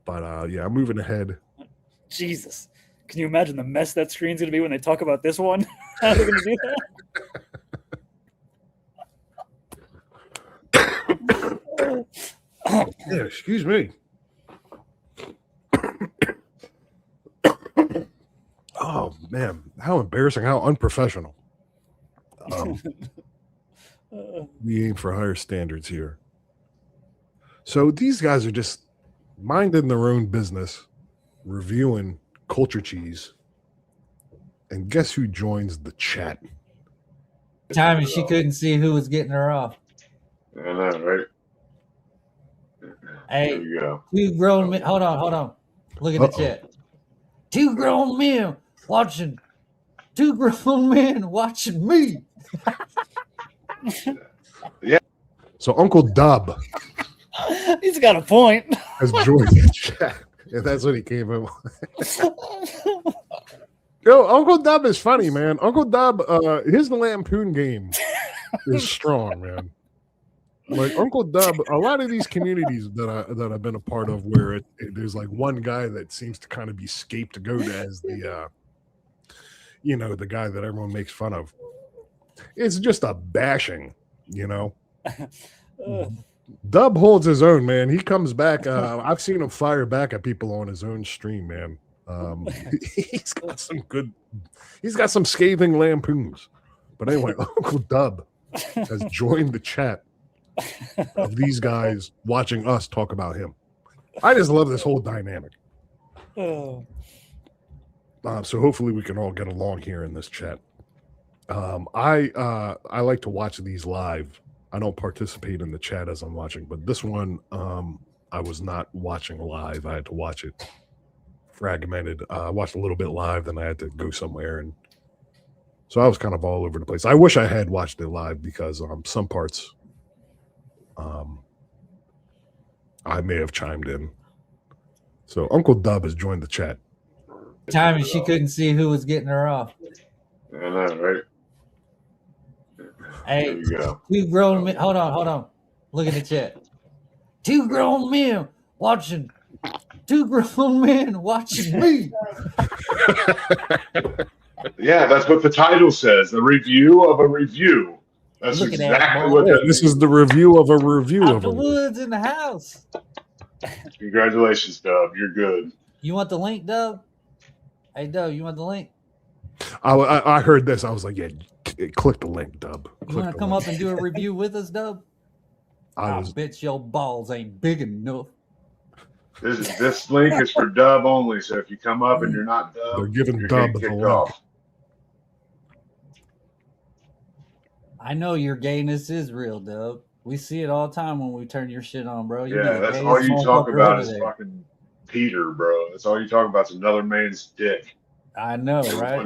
But yeah, I'm moving ahead. Jesus. Can you imagine the mess that screen's going to be when they talk about this one? How are they going to do that? Yeah, excuse me. Oh man, how embarrassing, how unprofessional. We aim for higher standards here. So these guys are just minding their own business, reviewing culture cheese. And guess who joins the chat? Timey, she couldn't see who was getting her off. I know, right? Hey, there you go. Two grown men. Hold on. Look at the chat. Two grown men watching me. Yeah. So Uncle Dubb. He's got a point. Has joined the chat. And that's what he came in with. Yo, Uncle Dubb is funny, man. Uncle Dubb, his Lampoon game is strong, man. Like Uncle Dubb, a lot of these communities that I've been a part of, where there's like one guy that seems to kind of be scapegoat as the, the guy that everyone makes fun of. it's just a bashing, you know. Uh, Dubb holds his own, man. He comes back. I've seen him fire back at people on his own stream, man. He's got some scathing lampoons. But anyway, Uncle Dubb has joined the chat of these guys watching us talk about him. I just love this whole dynamic. So hopefully we can all get along here in this chat. I like to watch these live. I don't participate in the chat as I'm watching, but this one I was not watching live. I had to watch it fragmented. I watched a little bit live, then I had to go somewhere, and so I was kind of all over the place. I wish I had watched it live because some parts I may have chimed in. So Uncle Dubb has joined the chat. Time she couldn't see who was getting her off. I know, right? Hey, There you go. two grown men. Hold on. Look at the chat. Two grown men watching. Two grown men watching me. Yeah, that's what the title says. The review of a review. That's Look at that, exactly boy. what that This is the review of a review Out of the a review. woods in the house. Congratulations, Dubb. You're good. You want the link, Dubb? Hey, Dubb, you want the link? I heard this. I was like, yeah, click the link, Dubb. You want to come up and do a review with us, Dubb? I bet your balls ain't big enough. This link is for Dubb only. So if you come up and you're not Dubb, They're giving you're Dubb getting the kicked link. off. I know your gayness is real, Dubb. We see it all the time when we turn your shit on, bro. You be Yeah, the that's gayest all you talk motherfucker about over is there. fucking Peter, bro. That's all you talk about is another man's dick. I know, right?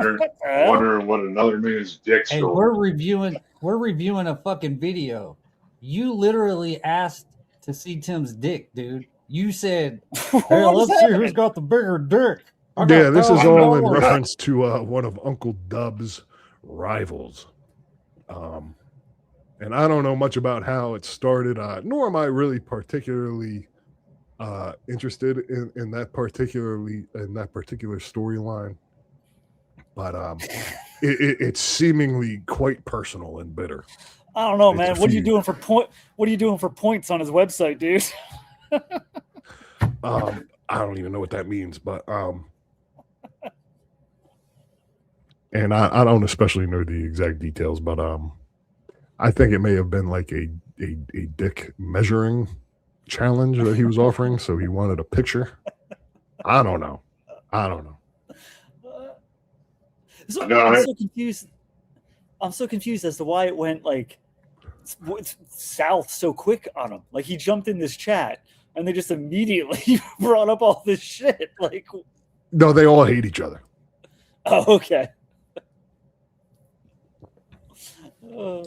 Wondering what another man's dick's Hey, doing. we're reviewing a fucking video. You literally asked to see Tim's dick, dude. You said, "Hey, let's see who's got the bigger dick." Yeah, this is all in $1,000. reference to one of Uncle Dubb's rivals. And I don't know much about how it started, nor am I really particularly interested in that particular storyline. But it's seemingly quite personal and bitter. I don't know, It's man. a What are you feud. doing for What are you doing for points on his website, dude? I don't even know what that means, but and I don't especially know the exact details, but I think it may have been like a dick measuring challenge that he was offering, so he wanted a picture. I don't know. So, No, I'm I- so confused. I'm so confused as to why it went like it's south so quick on him. Like he jumped in this chat and they just immediately brought up all this shit. Like, No, they all hate each other. oh, okay.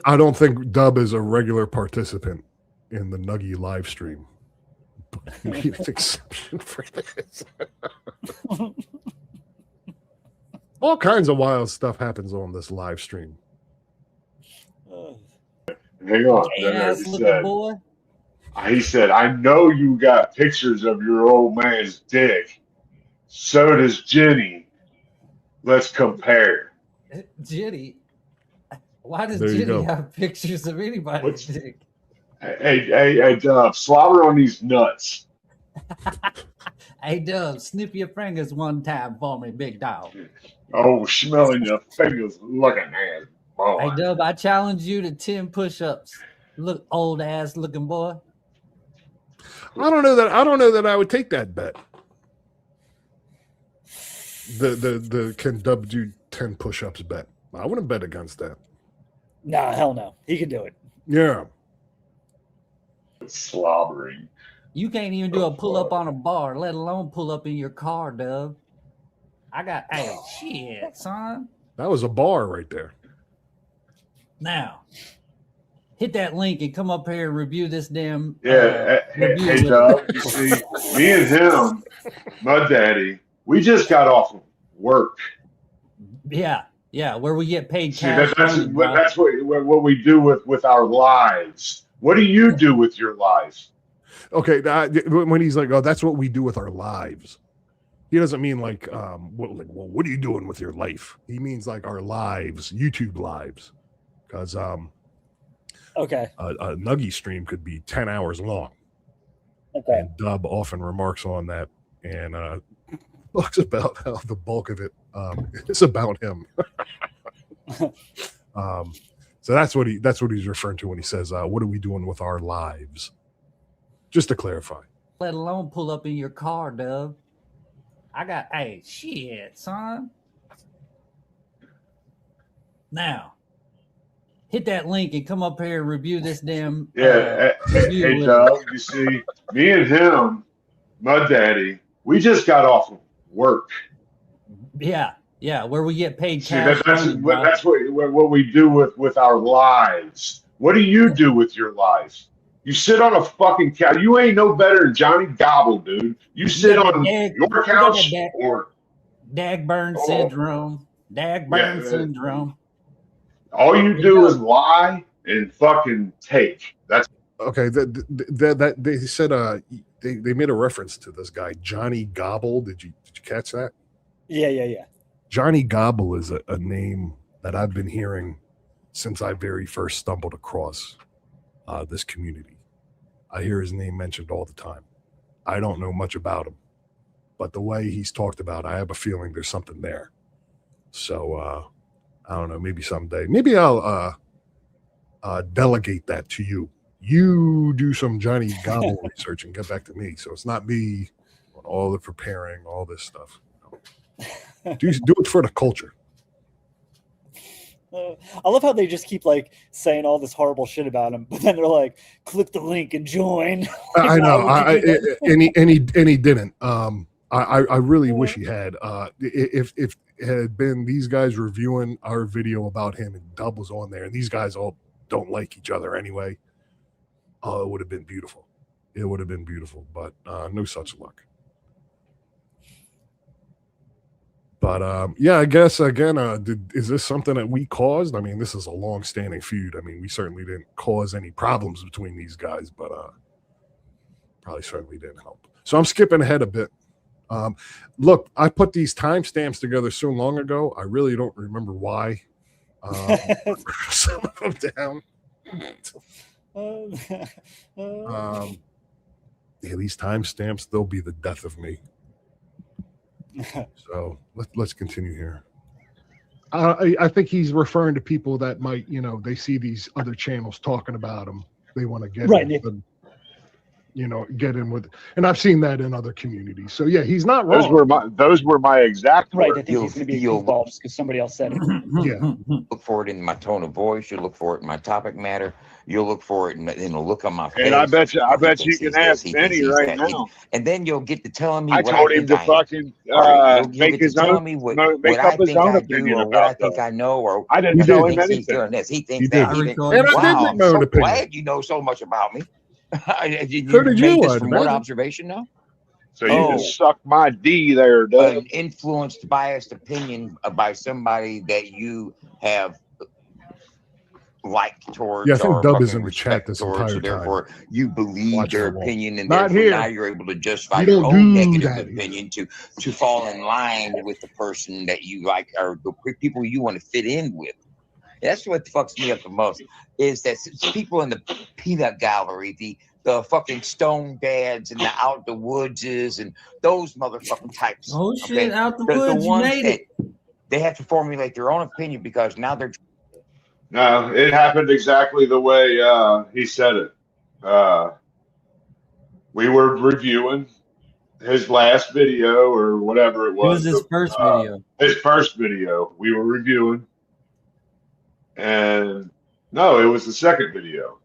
I don't think Dubb is a regular participant in the Nuggy live stream. But made an exception for this. All kinds of wild stuff happens on this live stream. Hang on. Ass looking boy. He said, I know you got pictures of your old man's dick. So does Jenny. Let's compare. Jenny. Why does There you go. Jenny have pictures of anybody's dick? Hey, Dubb, slobber on these nuts. Hey, Dubb, snip your fingers one time for me, big dog. Oh, smelling your fingers looking ass boy. Hey, Dubb, I challenge you to 10 push-ups. Look, old ass looking boy. I don't know that I would take that bet. The can Dubb do 10 push-ups bet? I wouldn't bet against that. Nah, hell no. He can do it. Yeah. Slobbering. You can't even do a pull-up on a bar, let alone pull up in your car, Dubb. Hey, shit, son. That was a bar right there. Now, hit that link and come up here and review this damn Hey, review. Dubb, you see, me and him, Mud Daddy, we just got off of work. Yeah, where we get paid See, cash. that's money, bro. what we do with our lives. What do you do with your life? Okay, when he's like, "Oh, that's what we do with our lives," he doesn't mean like, "What are you doing with your life?" He means like our lives, YouTube lives, because Okay. a Nuggy stream could be 10 hours long. Okay. And Dubb often remarks on that and talks about how the bulk of it is about him. So that's what he's referring to when he says, "What are we doing with our lives?" Just to clarify. Let alone pull up in your car, Dubb. Hey, shit, son. Now, hit that link and come up here and review this damn. Hey, Doug, you see, me and him, Mud Daddy, we just got off of work. Yeah, where we get paid See, cash. that's what we do with our lives. What do you do with your life? You sit on a fucking couch. You ain't no better than Johnny Gobble, dude. You sit on your couch or Dagburn syndrome. Dagburn syndrome. All you do is lie and fucking take. That's okay. That they said they made a reference to this guy Johnny Gobble. Did you catch that? Yeah. Johnny Gobble is a name that I've been hearing since I very first stumbled across this community. I hear his name mentioned all the time. I don't know much about him, but the way he's talked about, I have a feeling there's something there. So I don't know. Maybe someday. Maybe I'll delegate that to you. You do some Johnny Gobble research and get back to me. So it's not me on all the preparing, all this stuff. Do it for the culture. I love how they just keep like saying all this horrible shit about him, but then they're like, "Click the link and join." I know, and he didn't. I really wish he had. If it had been these guys reviewing our video about him and Dubb was on there, and these guys all don't like each other anyway, it would have been beautiful. It would have been beautiful, but no such luck. But yeah, I guess again, is this something that we caused? I mean, this is a long-standing feud. I mean, we certainly didn't cause any problems between these guys, but probably certainly didn't help. So I'm skipping ahead a bit. Look, I put these timestamps together so long ago. I really don't remember why. Some of them down. Yeah, these timestamps, they'll be the death of me. So let's continue here. I think he's referring to people that might, they see these other channels talking about him. They want to get in, get in with, and I've seen that in other communities. So yeah, he's not wrong. Those were my exact right. words. I think he's going to be involved because somebody else said it. Yeah. Look for it in my tone of voice. You look for it in my topic matter. You'll look for it in the look on my face. And I bet you can ask Benny right now. And then you'll get to telling me I what told I him think to fucking make his own, what make I up his think own I do opinion or what I about think that. I know or I didn't he tell him thinks he's anything. doing this. He thinks You that. did. He thinks, And I did wow, make I'm my own so opinion. glad you know so much about me. You So did made you, this from what imagine. observation now? So you just suck my D there, Doug. An influenced, biased opinion by somebody that you have liked towards, Yeah, I think or Dubb is fucking in the chat respect this towards, entire so therefore you believe Watch their the wall. opinion, and Not therefore here. now you're able to justify You your don't own do negative that opinion to fall in line with the person that you like or the people you want to fit in with. That's what fucks me up the most, is that people in the peanut gallery, the fucking stone dads and the out the woodses and those motherfucking types. Oh shit, out the The woods, you ones made that it. they have to formulate their own opinion because now they're No, it happened exactly the way he said it. We were reviewing his last video or whatever it It was was. his first video. His first video we were reviewing. And no, it was the second video.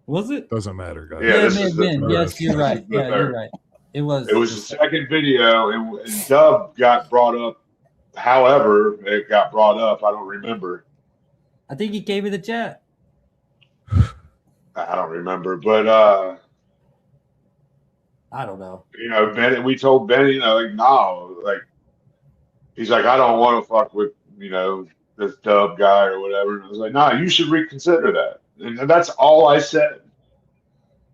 Was it? Doesn't matter, guys. Yeah, it this may is have the been. third. Yes, you're right. This is the Yeah, you're third. right. It was the second video, and Dubb got brought up. However, it got brought up. I don't remember. I think he gave me the chat. I don't remember, but I don't know. Benny. We told Benny, no, he's like, I don't want to fuck with this Dubb guy or whatever. And I was like, nah, you should reconsider that. And that's all I said.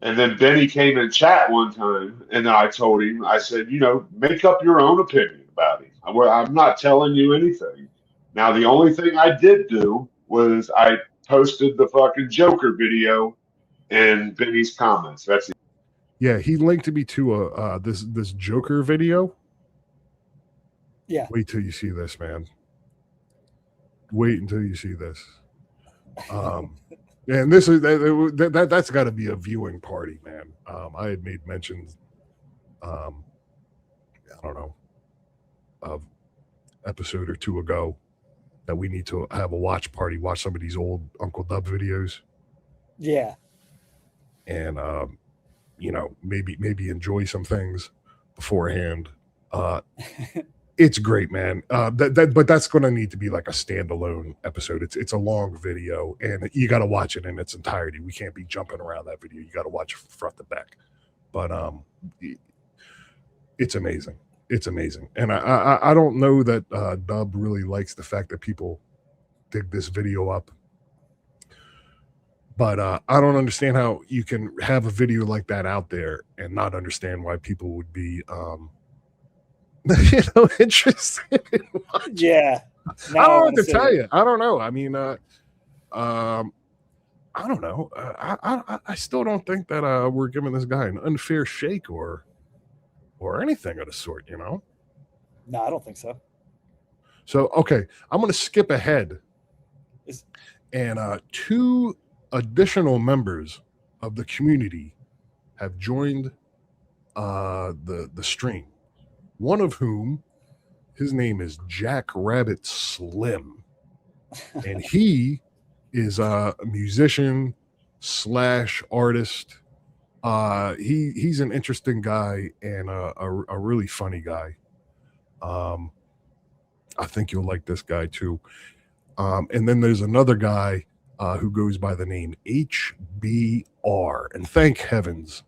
And then Benny came in chat one time, and then I told him, I said, make up your own opinion about him. I'm not telling you anything. Now, the only thing I did do was I posted the fucking Joker video in Benny's comments. That's Yeah, he linked me to this Joker video. Yeah. Wait till you see this, man. Wait until you see this. And this is that's got to be a viewing party, man. I had made mentions, I don't know, of episode or two ago that we need to have a watch party, watch some of these old Uncle Dubb videos. Yeah. And you know, maybe enjoy some things beforehand. It's great, man. But that's going to need to be like a standalone episode. It's a long video, and you got to watch it in its entirety. We can't be jumping around that video. You got to watch it from front to back. But it's amazing. It's amazing, and I don't know that Dubb really likes the fact that people dig this video up. But I don't understand how you can have a video like that out there and not understand why people would be interested in watching. Yeah. I don't know what to tell you. I don't know. I mean, I don't know. I still don't think that we're giving this guy an unfair shake or anything of the sort, you know? No, I don't think so. So, okay, I'm going to skip ahead. And two additional members of the community have joined the stream. One of whom, his name is Jack Rabbit Slim, and he is a musician / artist. He's an interesting guy and a really funny guy. I think you'll like this guy too. And then there's another guy who goes by the name HBR, and thank heavens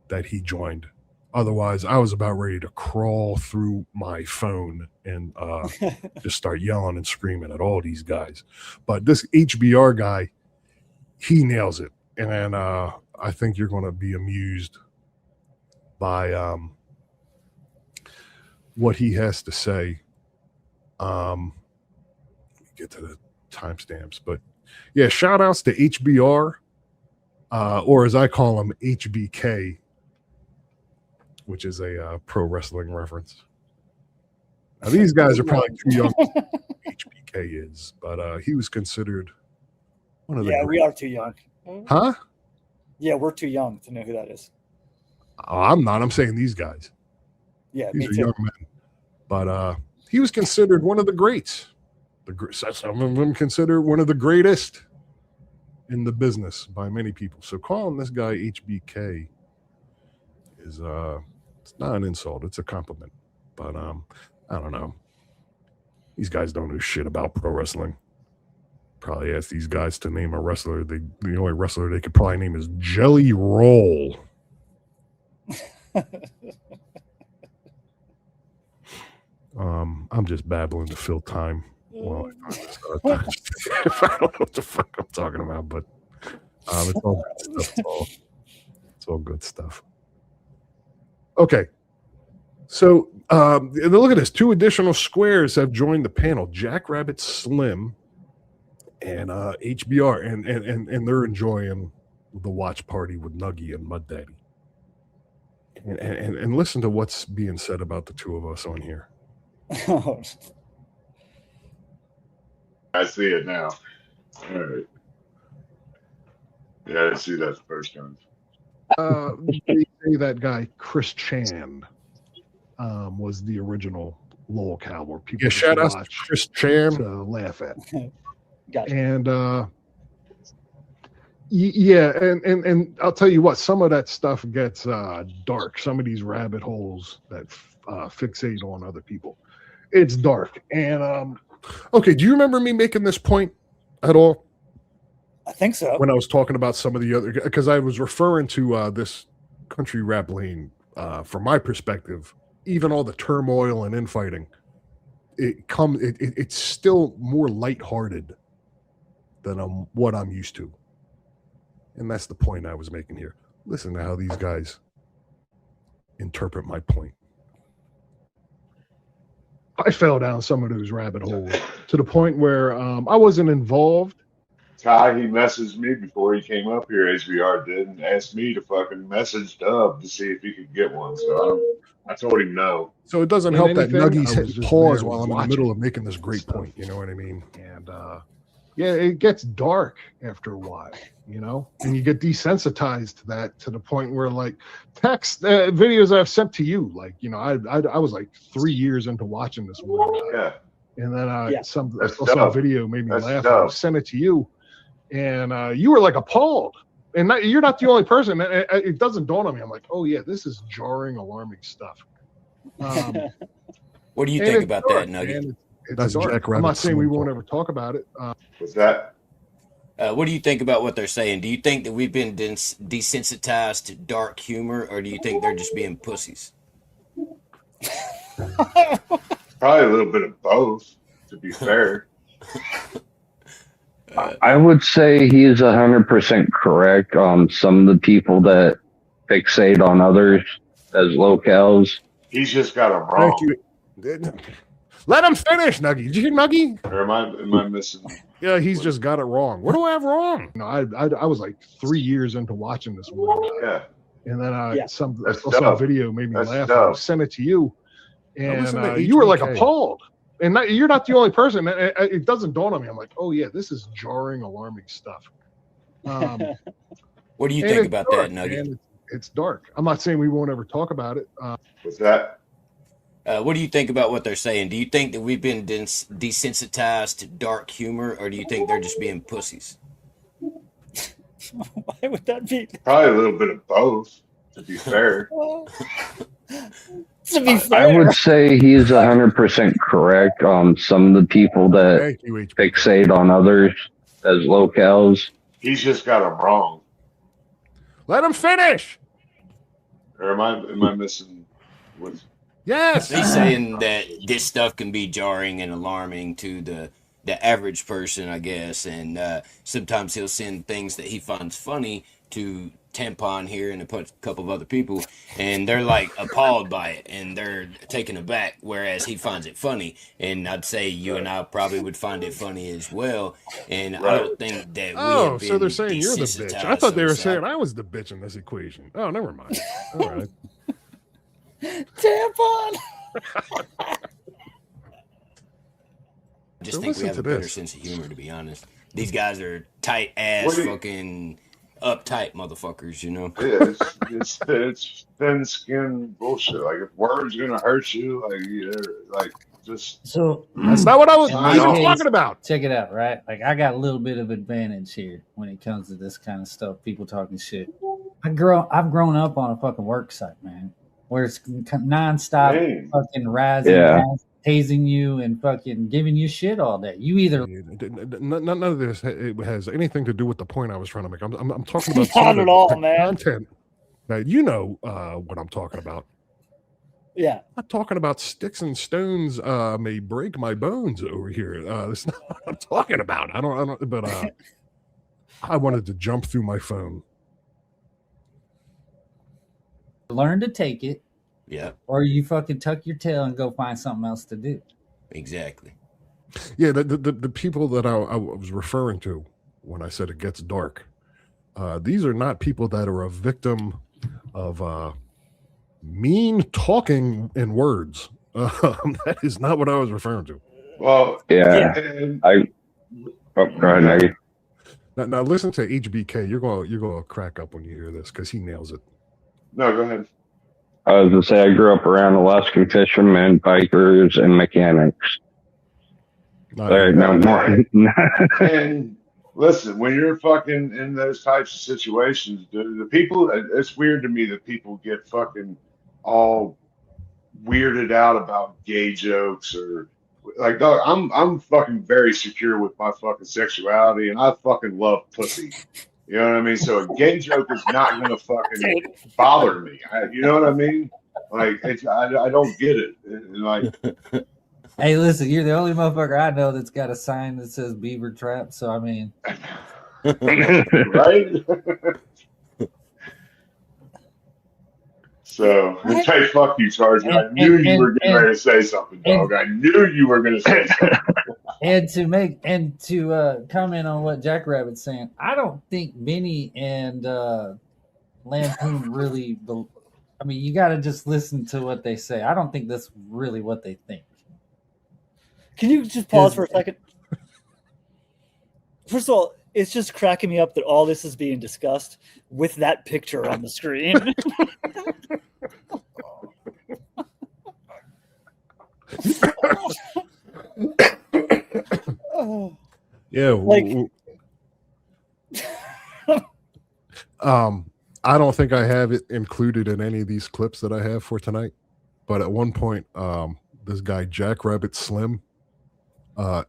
that he joined. Otherwise, I was about ready to crawl through my phone and just start yelling and screaming at all these guys. But this HBR guy, he nails it. And I think you're going to be amused by what he has to say. Get to the timestamps. But yeah, shout outs to HBR, or as I call him, HBK, which is a pro wrestling reference. Now, these guys are probably too young to know who HBK is, but he was considered one of the we are too young. Huh? Yeah, we're too young to know who that is. I'm not. I'm saying these guys. Yeah, These me are too. young men. But he was considered one of the greats. Some of them considered one of the greatest in the business by many people. So calling this guy HBK is it's not an insult, it's a compliment. But I don't know. These guys don't know shit about pro wrestling. Probably ask these guys to name a wrestler. The only wrestler they could probably name is Jelly Roll. I'm just babbling to fill time. Well, I don't know what the fuck I'm talking about, but it's all good stuff. It's all good stuff. Okay. So look at this. 2 additional squares have joined the panel. Jackrabbit Slim and HBR, and they're enjoying the watch party with Nuggy and Mud Daddy. And listen to what's being said about the two of us on here. I see it now. All right. Yeah, I see that the first time. They say that guy Chris Chan was the original Lol Cow, where people shout out to Chris Chan to laugh at. Gotcha. And yeah, and I'll tell you what, some of that stuff gets dark. Some of these rabbit holes that fixate on other people, it's dark. And okay, do you remember me making this point at all? I think so. When I was talking about some of the other, because I was referring to this country rap lane, from my perspective, even all the turmoil and infighting, it's still more lighthearted than what I'm used to. And that's the point I was making here. Listen to how these guys interpret my point. I fell down some of those rabbit holes to the point where I wasn't involved Ty, he messaged me before he came up here, HBR did, and asked me to fucking message Dubb to see if he could get one. So I told him no. So it doesn't In help that anything, I Nuggies was hit just pause there while I'm in the watching. middle of making this great point. You know what I mean? And yeah, it gets dark after a while, you know, and you get desensitized to that, to the point where like text videos I've sent to you, like, you know, I was like 3 years into watching this one guy. Yeah. And then I That's saw some Dubb. video made me That's laugh. Dubb. I sent it to you, and you were like appalled. And you're not the only person. It doesn't dawn on me. I'm like, oh yeah, this is jarring, alarming stuff. What do you and think it's about dark, that, Nuggy? man. It's That's dark. Jack I'm not Rabbit's saying we song. won't ever talk about it. What's that? What do you think about what they're saying? Do you think that we've been desensitized to dark humor, or do you think they're just being pussies? Probably a little bit of both, to be fair. I would say he is 100% correct on some of the people that fixate on others as locales. He's just got them wrong. Thank you. Let him finish, Nuggy. Did you hear Nuggy? Or am I missing? Yeah, he's just got it wrong. What do I have wrong? You know, I was like 3 years into watching this one guy. Yeah. And then Yeah. some That's some Dubb. video made me That's laugh. Dubb. I sent it to you, listen and to you were like HBK. appalled. And you're not the only person. It doesn't dawn on me. I'm like, oh yeah, this is jarring, alarming stuff. What do you and think it's about dark, that, Nuggy? man. It's dark. I'm not saying we won't ever talk about it. What's that? What do you think about what they're saying? Do you think that we've been desensitized to dark humor, or do you think they're just being pussies? Why would that be? Probably a little bit of both, to be fair. To be fair, I would say he is 100% correct on some of the people that Thank you, HB. fixate on others as locales. He's just got them wrong. Let him finish. Or am I missing? What's Yes. He's saying that this stuff can be jarring and alarming to the average person, I guess, and sometimes he'll send things that he finds funny to Tampon here and a couple of other people, and they're like appalled by it and they're taken aback, whereas he finds it funny. And I'd say you and I probably would find it funny as well. And I don't think that we Oh, have been so they're saying you're the bitch. I desensitized thought they on were the saying side. I was the bitch in this equation. Oh, never mind. All right. tampon. I just So think we listen have to a better this. sense of humor, to be honest. These guys are tight ass, What do you- fucking uptight motherfuckers, you know? Yeah, it's thin skin bullshit. Like if words gonna hurt you, like just So That's not what I was In my even case- talking about. check it out, right? Like I got a little bit of advantage here when it comes to this kind of stuff. People talking shit. I've grown up on a fucking work site, man, where it's nonstop Dang. fucking rising, Yeah. tasing you, and fucking giving you shit all day. You either None of this has anything to do with the point I was trying to make. I'm talking about Not some of at the all, man. content that you know what I'm talking about. Yeah. I'm not talking about sticks and stones may break my bones over here. That's not what I'm talking about. I don't. But I wanted to jump through my phone. learn to take it, Yeah, or you fucking tuck your tail and go find something else to do. exactly. Yeah, the people that I was referring to when I said it gets dark, these are not people that are a victim of mean talking in words. That is not what I was referring to. well, Yeah. and Go ahead, Nuggy. Now listen to HBK. You're gonna crack up when you hear this because he nails it. no, go ahead. I was going to say I grew up around Alaskan fishermen, bikers, and mechanics. There ain't no more. And listen, when you're fucking in those types of situations, dude, the people, it's weird to me that people get fucking all weirded out about gay jokes or like, dog, I'm fucking very secure with my fucking sexuality and I fucking love pussy. You know what I mean? So a gay joke is not gonna fucking bother me. You know what I mean? Like, I don't get it. And like, Hey, listen, you're the only motherfucker I know that's got a sign that says beaver trap. So I mean, right? So, hey, fuck you, Sergeant. I knew you were getting ready to say something, dog. I knew you were going to say something. And to comment on what Jackrabbit's saying, I don't think Benny and Lampoon really. I mean, you got to just listen to what they say. I don't think that's really what they think. Can you just pause for a second? First of all, it's just cracking me up that all this is being discussed with that picture on the screen. Yeah. Like- I don't think I have it included in any of these clips that I have for tonight. But at one point, this guy Jackrabbit Slim,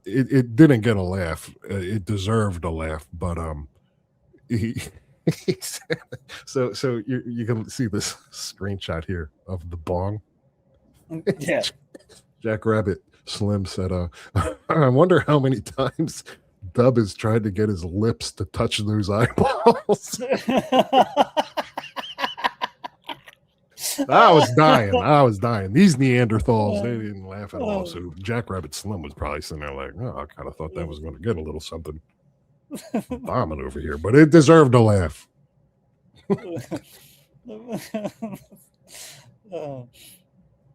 it didn't get a laugh. It deserved a laugh, but he so you can see this screenshot here of the bong. Yeah. Jackrabbit Slim said, I wonder how many times Dubb has tried to get his lips to touch those eyeballs. I was dying. These Neanderthals, they didn't laugh at all. So Jackrabbit Slim was probably sitting there like, oh, I kind of thought that was going to get a little something bombing over here, but it deserved a laugh.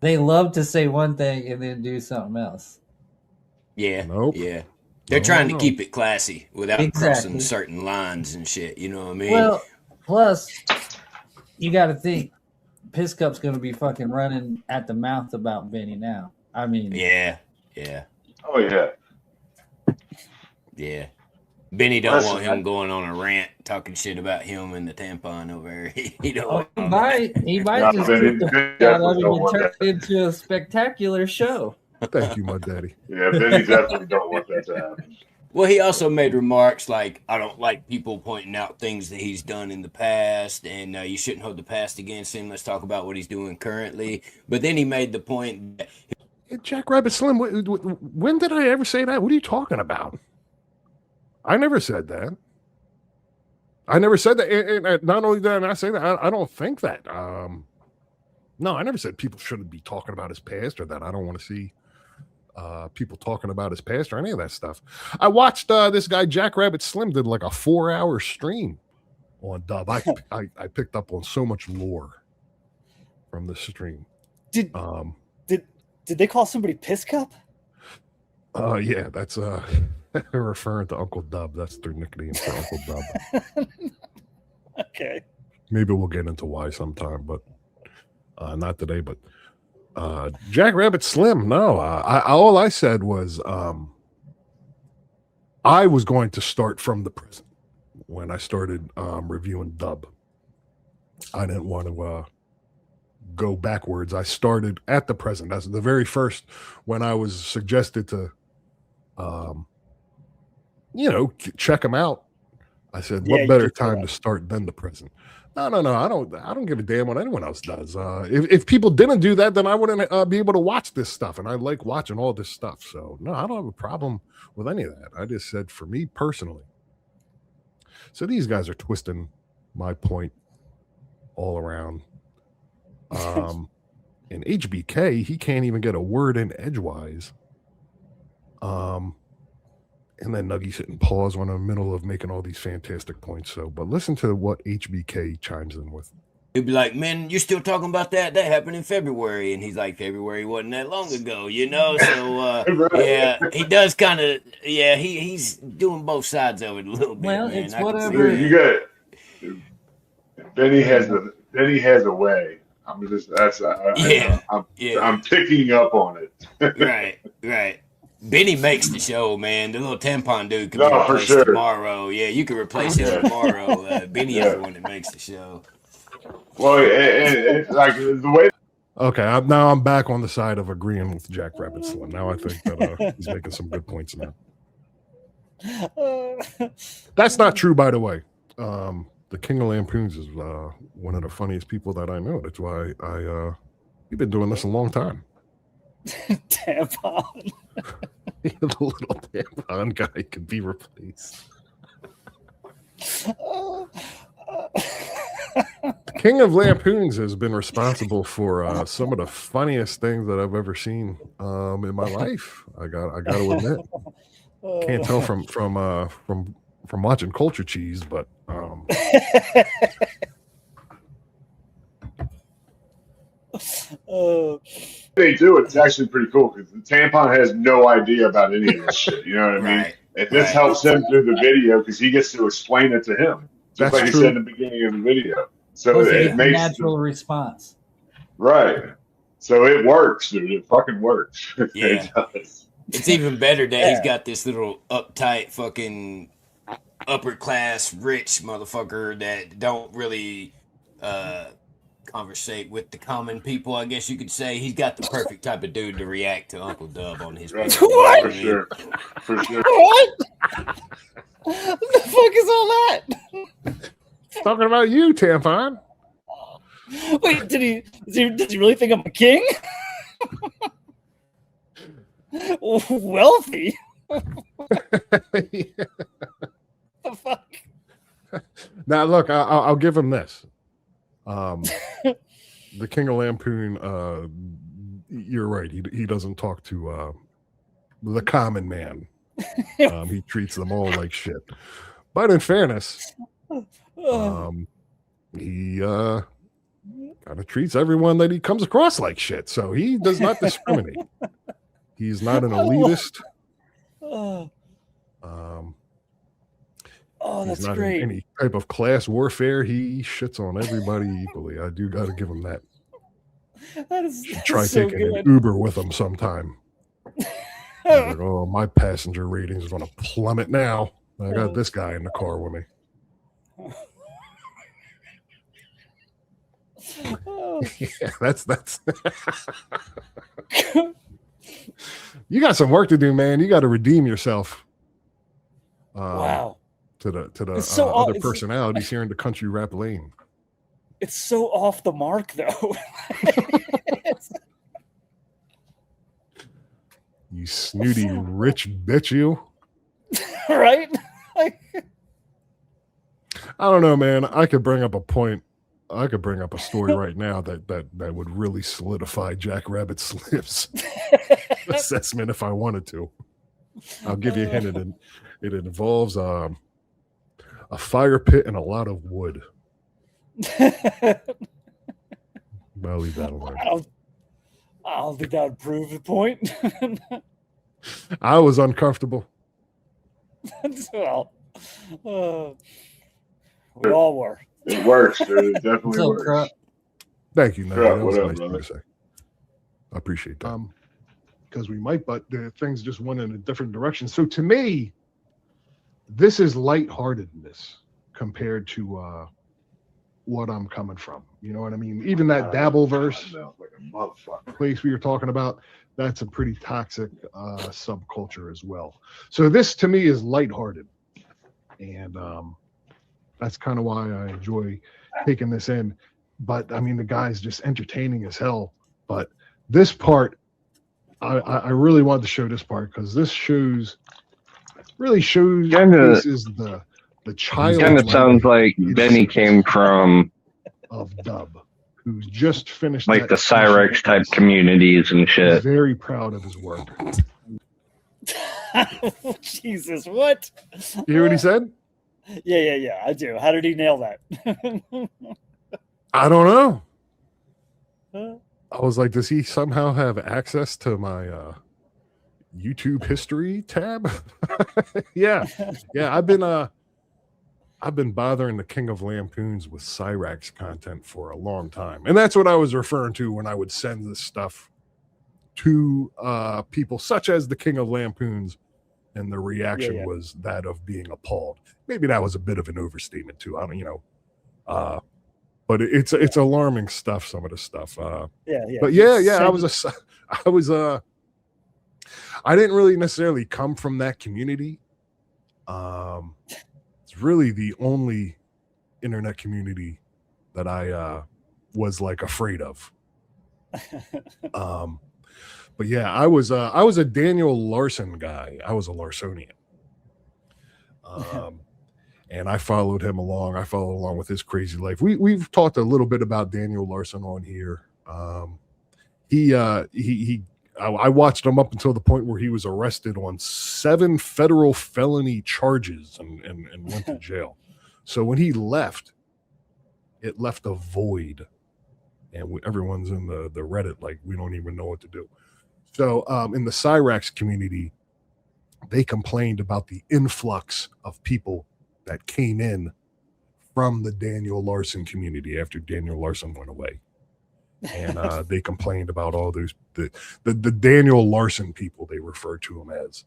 They love to say one thing and then do something else. Yeah. Nope. Yeah. They're trying to keep it classy without Exactly. crossing certain lines and shit. You know what I mean? Well, plus, you got to think, Piss Cup's going to be fucking running at the mouth about Benny now. I mean, yeah. Oh yeah. Yeah. Benny don't Listen, want him going on a rant talking shit about him and the tampon over there. He don't oh, want he might No, just Benny get the fuck definitely out of it don't and want turn that. it into a spectacular show. Thank you, my daddy. Yeah, Benny definitely don't want that to happen. Well, he also made remarks like, I don't like people pointing out things that he's done in the past, and you shouldn't hold the past against him. Let's talk about what he's doing currently. But then he made the point that Jackrabbit Slim, when did I ever say that? What are you talking about? I never said that. I never said that. And not only did I not say that, I don't think that. No, I never said people shouldn't be talking about his past or that I don't want to see people talking about his past or any of that stuff. I watched this guy Jackrabbit Slim did like a 4-hour stream on Dubb. I picked up on so much lore from the stream. Did they call somebody Piss Cup? Yeah, that's referring to Uncle Dubb. That's their nickname for Uncle Dubb. Okay. Maybe we'll get into why sometime, but not today. But Jackrabbit Slim, no. All I said was I was going to start from the present when I started reviewing Dubb. I didn't want to go backwards. I started at the present. That's the very first when I was suggested to, check him out. I said, what better time to start than the present? No. I don't give a damn what anyone else does. If people didn't do that, then I wouldn't be able to watch this stuff. And I like watching all this stuff. So no, I don't have a problem with any of that. I just said for me personally. So these guys are twisting my point all around. And HBK, he can't even get a word in edgewise. And then Nuggy sitting pause when I'm in the middle of making all these fantastic points. So, but listen to what HBK chimes in with. he'd be like, man, you're still talking about that? That happened in February. And he's like, February wasn't that long ago, you know? So, yeah, he does kind of, he's doing both sides of it a little bit. Well, man. it's I can see whatever. that. You got Benny has a way. I'm just I'm picking up on it. Right. Benny makes the show, man. The little tampon dude can be No, for replaced sure. tomorrow. Yeah, you can replace him tomorrow. Benny is the one that makes the show. Well, and like the way. Okay, I'm back on the side of agreeing with Jackrabbit Slim. Now I think that he's making some good points now. That's not true, by the way. The King of Lampoons is one of the funniest people that I know. That's why we've been doing this a long time. Tampon. The little tampon guy could be replaced. King of Lampoons has been responsible for some of the funniest things that I've ever seen in my life. I got to admit. Can't tell from watching Culture Cheese, but They do it. It's actually pretty cool because the Tampon has no idea about any of this shit. You know what I mean? Right. And this helps him through the video because he gets to explain it to him, just That's like he true. said in the beginning of the video. So Hopefully it it's a makes natural response. right. So it works, dude. It fucking works. Yeah. It does. It's even better that he's got this little uptight fucking upper class rich motherfucker that don't really conversate with the common people, I guess you could say. He's got the perfect type of dude to react to Uncle Dubb on his Right. video. What? For sure. For sure. What? What the fuck is all that? talking about you, Tampon. Wait, did he really think I'm a king? Wealthy? The fuck? Now, look, I'll give him this. The King of Lampoon, you're right. He doesn't talk to the common man. He treats them all like shit. But in fairness, he kind of treats everyone that he comes across like shit. So he does not discriminate. He's not an elitist. That's he's not great. in any type of class warfare. He shits on everybody equally. I do got to give him that. That's Try so taking good. an Uber with him sometime. Like, oh, my passenger rating is going to plummet now. I got this guy in the car with me. Yeah, that's you got some work to do, man. You got to redeem yourself. Wow. To the It's so other it's- personalities here in the country rap lane. It's so off the mark, though. You snooty rich bitch, you. Right? Like, I don't know, man. I could bring up a point. I could bring up a story right now that would really solidify Jack Rabbit Slim's assessment if I wanted to. I'll give you a hint. It involves a fire pit and a lot of wood. I'll leave that alone. I don't think that would prove the point. I was uncomfortable. Well, we all were. It works, dude. It definitely What's up, works. Crop? Thank you, Nuggy. Crap, That was what up, nice thing brother? to say. I appreciate that. Because we might, but the things just went in a different direction. So to me, this is lightheartedness compared to what I'm coming from. You know what I mean? Even that Dabbleverse Like a motherfucker. place we were talking about, that's a pretty toxic subculture as well. So this to me is lighthearted. And that's kind of why I enjoy taking this in. But I mean, the guy's just entertaining as hell. But this part, I really wanted to show this part because this really shows this is the child. Kind of sounds like Benny came from of Dubb, who's just finished like that the Cyrex type communities and He's shit. very proud of his work. Jesus, what? You hear what he said? Yeah, I do. How did he nail that? I don't know. I was like, does he somehow have access to my YouTube history tab? yeah. I've been bothering the King of Lampoons with Cyrax content for a long time. And that's what I was referring to when I would send this stuff to people such as the King of Lampoons, and the reaction was that of being appalled. Maybe that was a bit of an overstatement too. I don't, but it's alarming stuff. Some of the stuff. But I didn't really necessarily come from that community. It's really the only internet community that I was like afraid of. But yeah, I was a Daniel Larson guy. I was a Larsonian. and I followed him along. I followed along with his crazy life. We've talked a little bit about Daniel Larson on here. I watched him up until the point where he was arrested on 7 federal felony charges and went to jail. So when he left, it left a void, and everyone's in the Reddit like we don't even know what to do. So in the Cyrax community, they complained about the influx of people that came in from the Daniel Larson community after Daniel Larson went away. And they complained about all those the Daniel Larson people, they referred to him as.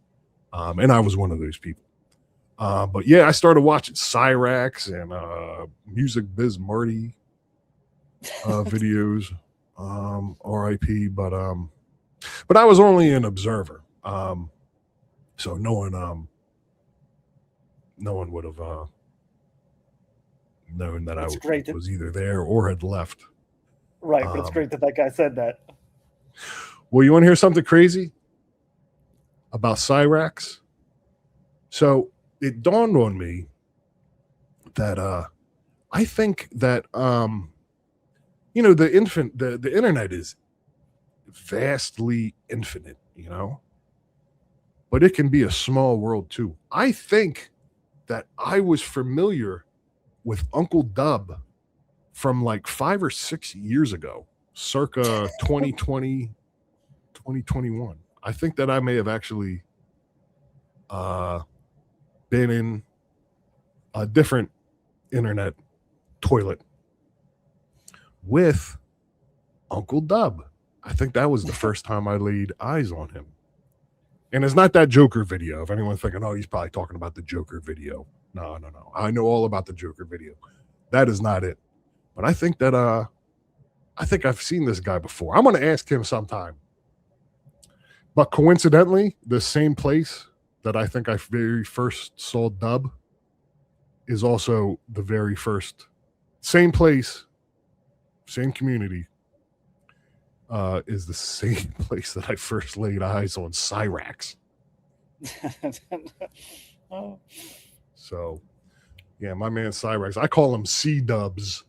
And I was one of those people. But yeah, I started watching Cyrax and Music Biz Marty videos. RIP, but I was only an observer. So no one would have known that It's I great was either there or had left. Right, but it's great that guy said that. Well, you want to hear something crazy about Cyrax? So it dawned on me that I think that the internet is vastly infinite, but it can be a small world too. I think that I was familiar with Uncle Dubb from like 5 or 6 years ago, circa 2020, 2021. I think that I may have actually been in a different internet toilet with Uncle Dubb. I think that was the first time I laid eyes on him. And it's not that Joker video. If anyone's thinking, oh, he's probably talking about the Joker video. No. I know all about the Joker video. That is not it. But I think that I think I've seen this guy before. I'm going to ask him sometime. But coincidentally, the same place that I think I very first saw Dubb is also the very first, same place, same community, is the same place that I first laid eyes on Cyrax. Oh. So, yeah, my man Cyrax. I call him C-Dubs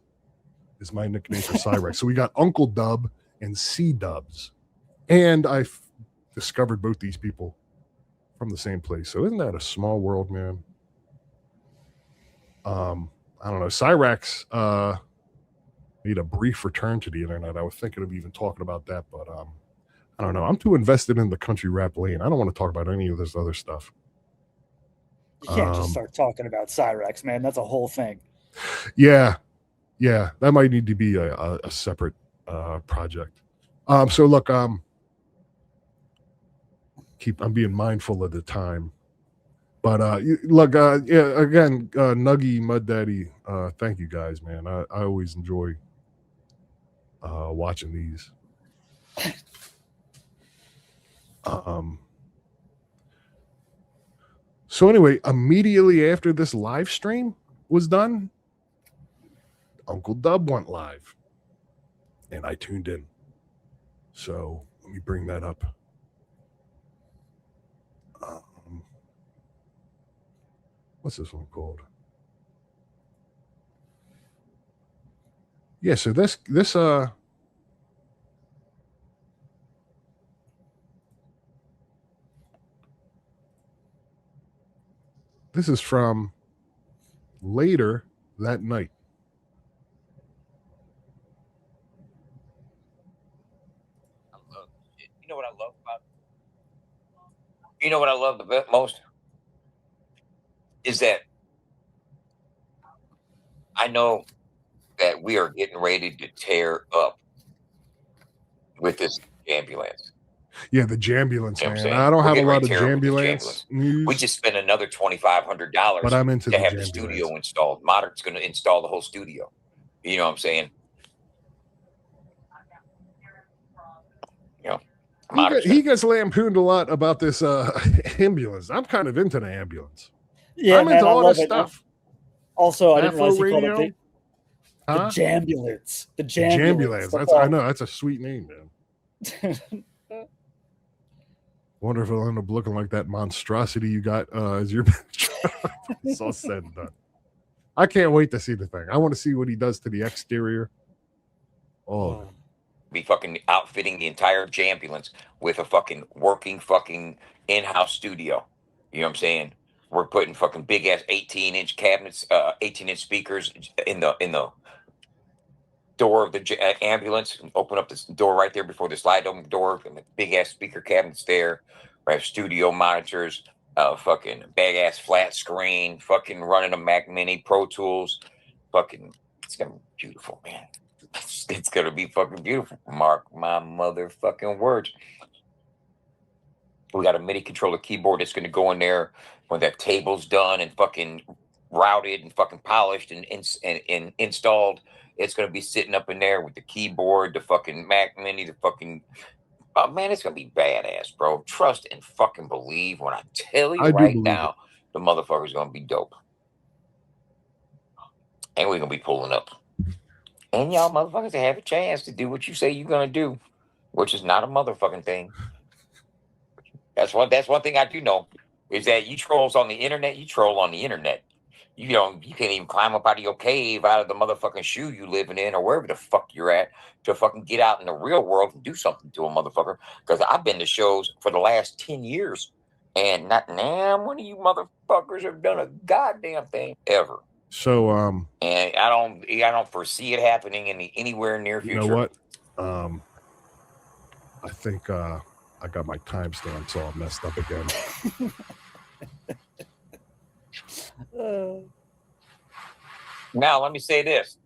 is my nickname for Cyrax. So we got Uncle Dubb and C-Dubs. And I discovered both these people from the same place. So isn't that a small world, man? I don't know. Cyrax made a brief return to the internet. I was thinking of even talking about that, but I don't know. I'm too invested in the country rap lane. I don't want to talk about any of this other stuff. You can't just start talking about Cyrax, man. That's a whole thing. Yeah, that might need to be a separate project. So look, I'm being mindful of the time, but look, again, Nuggy, Mud Daddy, thank you guys, man. I always enjoy watching these. So anyway, immediately after this live stream was done, Uncle Dubb went live, and I tuned in. So let me bring that up. What's this one called? Yeah, so this is from later that night. You know what I love about? You know what I love the most is that I know that we are getting ready to tear up with this ambulance. Yeah, the Jambulance, You know what I'm man. saying? I don't We're have a getting lot ready of to tear up with this Jambulance news. We just spent another $2,500 But I'm into to the have the Jambulance. studio installed. Modern's going to install the whole studio. You know what I'm saying? You know, he gets lampooned a lot about this ambulance. I'm kind of into the ambulance. Yeah, I'm man, into I all love this it. stuff. Also, I didn't FAFO realize he called Radio? it the Jambulance. The Jambulance. Jambulance. I know that's a sweet name, man. Wonder if it'll end up looking like that monstrosity you got as your it's all said and done. I can't wait to see the thing. I want to see what he does to the exterior. Oh, be fucking outfitting the entire ambulance with a fucking working fucking in-house studio. You know what I'm saying? We're putting fucking big ass 18-inch cabinets, 18-inch speakers in the door of the ambulance. Open up this door right there before the slide open door, and the big ass speaker cabinets there. We have studio monitors, fucking big ass flat screen, fucking running a Mac Mini, Pro Tools, fucking. It's gonna be beautiful, man. It's gonna be fucking beautiful. Mark my motherfucking words. We got a MIDI controller keyboard that's gonna go in there when that table's done and fucking routed and fucking polished and installed. It's gonna be sitting up in there with the keyboard, the fucking Mac Mini, the fucking. Oh man, it's gonna be badass, bro. Trust and fucking believe when I tell you right now, the motherfucker's gonna be dope. And we're gonna be pulling up. And y'all motherfuckers have a chance to do what you say you're gonna do, which is not a motherfucking thing. That's one thing I do know is that you trolls on the internet, you troll on the internet. You can't even climb up out of your cave, out of the motherfucking shoe you living in, or wherever the fuck you're at, to fucking get out in the real world and do something to a motherfucker. Because I've been to shows for the last 10 years, and not damn one of you motherfuckers have done a goddamn thing ever. So and I don't foresee it happening in anywhere near future. You know what? I think I got my timestamps all messed up again. Now let me say this.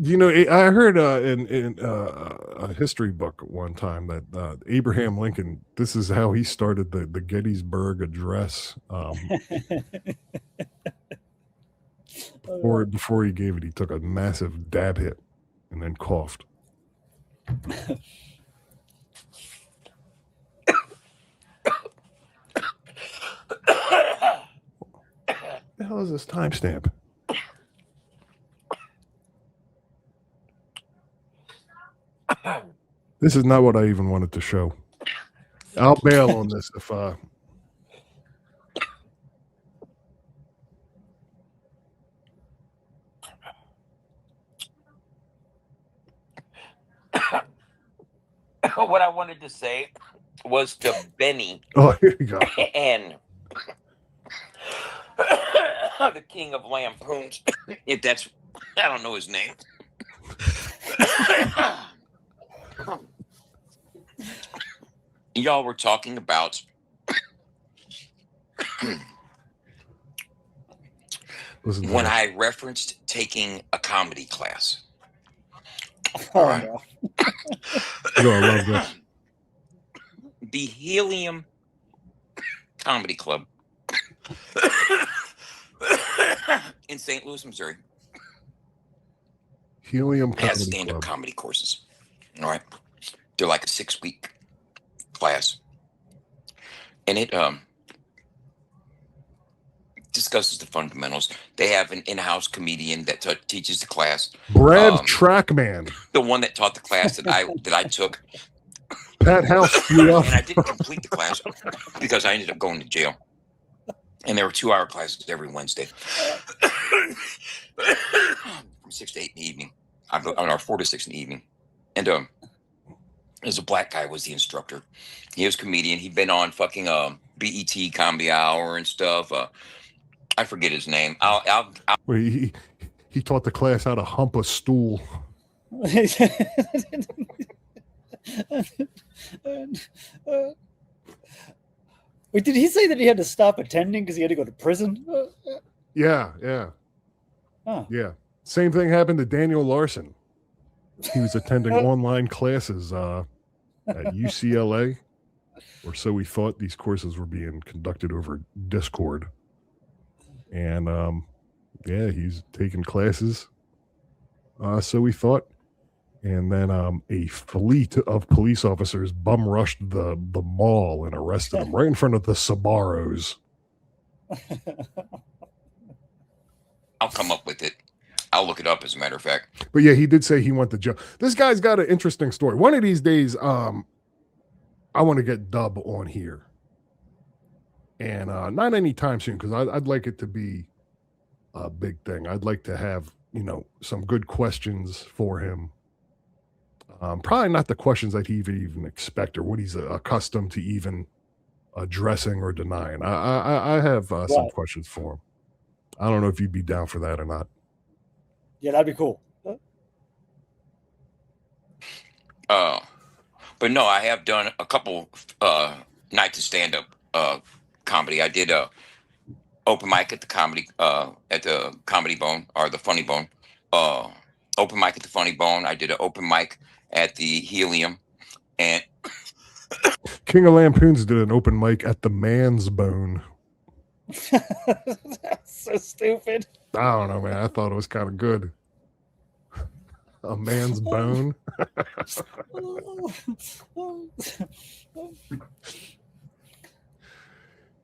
You know, I heard in a history book one time that Abraham Lincoln, this is how he started the Gettysburg Address. Before he gave it, he took a massive dab hit and then coughed. What the hell is this timestamp? This is not what I even wanted to show. I'll bail on this if what I wanted to say was to Benny. Oh, here you go. And the king of Lampoons, if that's, I don't know his name. Y'all were talking about when I referenced taking a comedy class. Oh, no. I love this. The Helium Comedy Club in St. Louis, Missouri. Helium has Comedy stand-up Club. comedy courses. All right. They're like a 6-week class. And it discusses the fundamentals. They have an in-house comedian that teaches the class. Brad Trackman. The one that taught the class that I took. Pat House flew up. And I didn't complete the class because I ended up going to jail. And there were 2-hour classes every Wednesday. From 6 to 8 in the evening. Or 4 to 6 in the evening. And there's a black guy was the instructor. He was a comedian. He'd been on fucking BET Comedy Hour and stuff. I forget his name. He taught the class how to hump a stool. Wait, did he say that he had to stop attending because he had to go to prison? Yeah. Oh. Yeah. Same thing happened to Daniel Larson. He was attending online classes at UCLA, or so we thought. These courses were being conducted over Discord. And he's taking classes. So we thought. And then a fleet of police officers bum rushed the mall and arrested him right in front of the Sabaros. I'll come up with it. I'll look it up, as a matter of fact. But yeah, he did say he went to jail. This guy's got an interesting story. One of these days, I want to get Dubb on here. And not anytime soon, because I'd like it to be a big thing. I'd like to have, some good questions for him. Probably not the questions that he even expect or what he's accustomed to even addressing or denying. I have some questions for him. I don't know if you'd be down for that or not. Yeah, that'd be cool. But no, I have done a couple nights of stand-up comedy. I did a open mic at the Comedy Bone, or the Funny Bone. Open mic at the Funny Bone. I did an open mic at the Helium, and King of Lampoons did an open mic at the Man's Bone. That's so stupid. I don't know, man. I thought it was kind of good. A man's bone.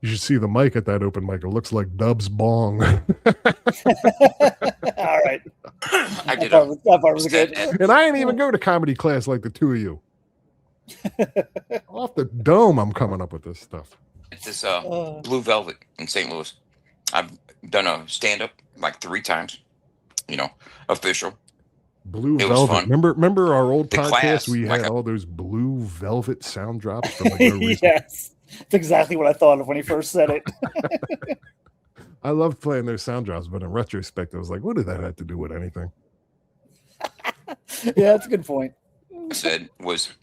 You should see the mic at that open mic. It looks like Dubb's bong. All right. I did that part was good. And I ain't even go to comedy class like the two of you. Off the dome, I'm coming up with this stuff. It's this Blue Velvet in St. Louis. I've done a stand-up like 3 times. Official. Blue It was Velvet. fun. Remember our old The podcast? class, We like had all those Blue Velvet sound drops for like no reason. Yes. That's exactly what I thought of when he first said it. I loved playing those sound drops, but in retrospect, I was like, what did that have to do with anything? Yeah, that's a good point. Said was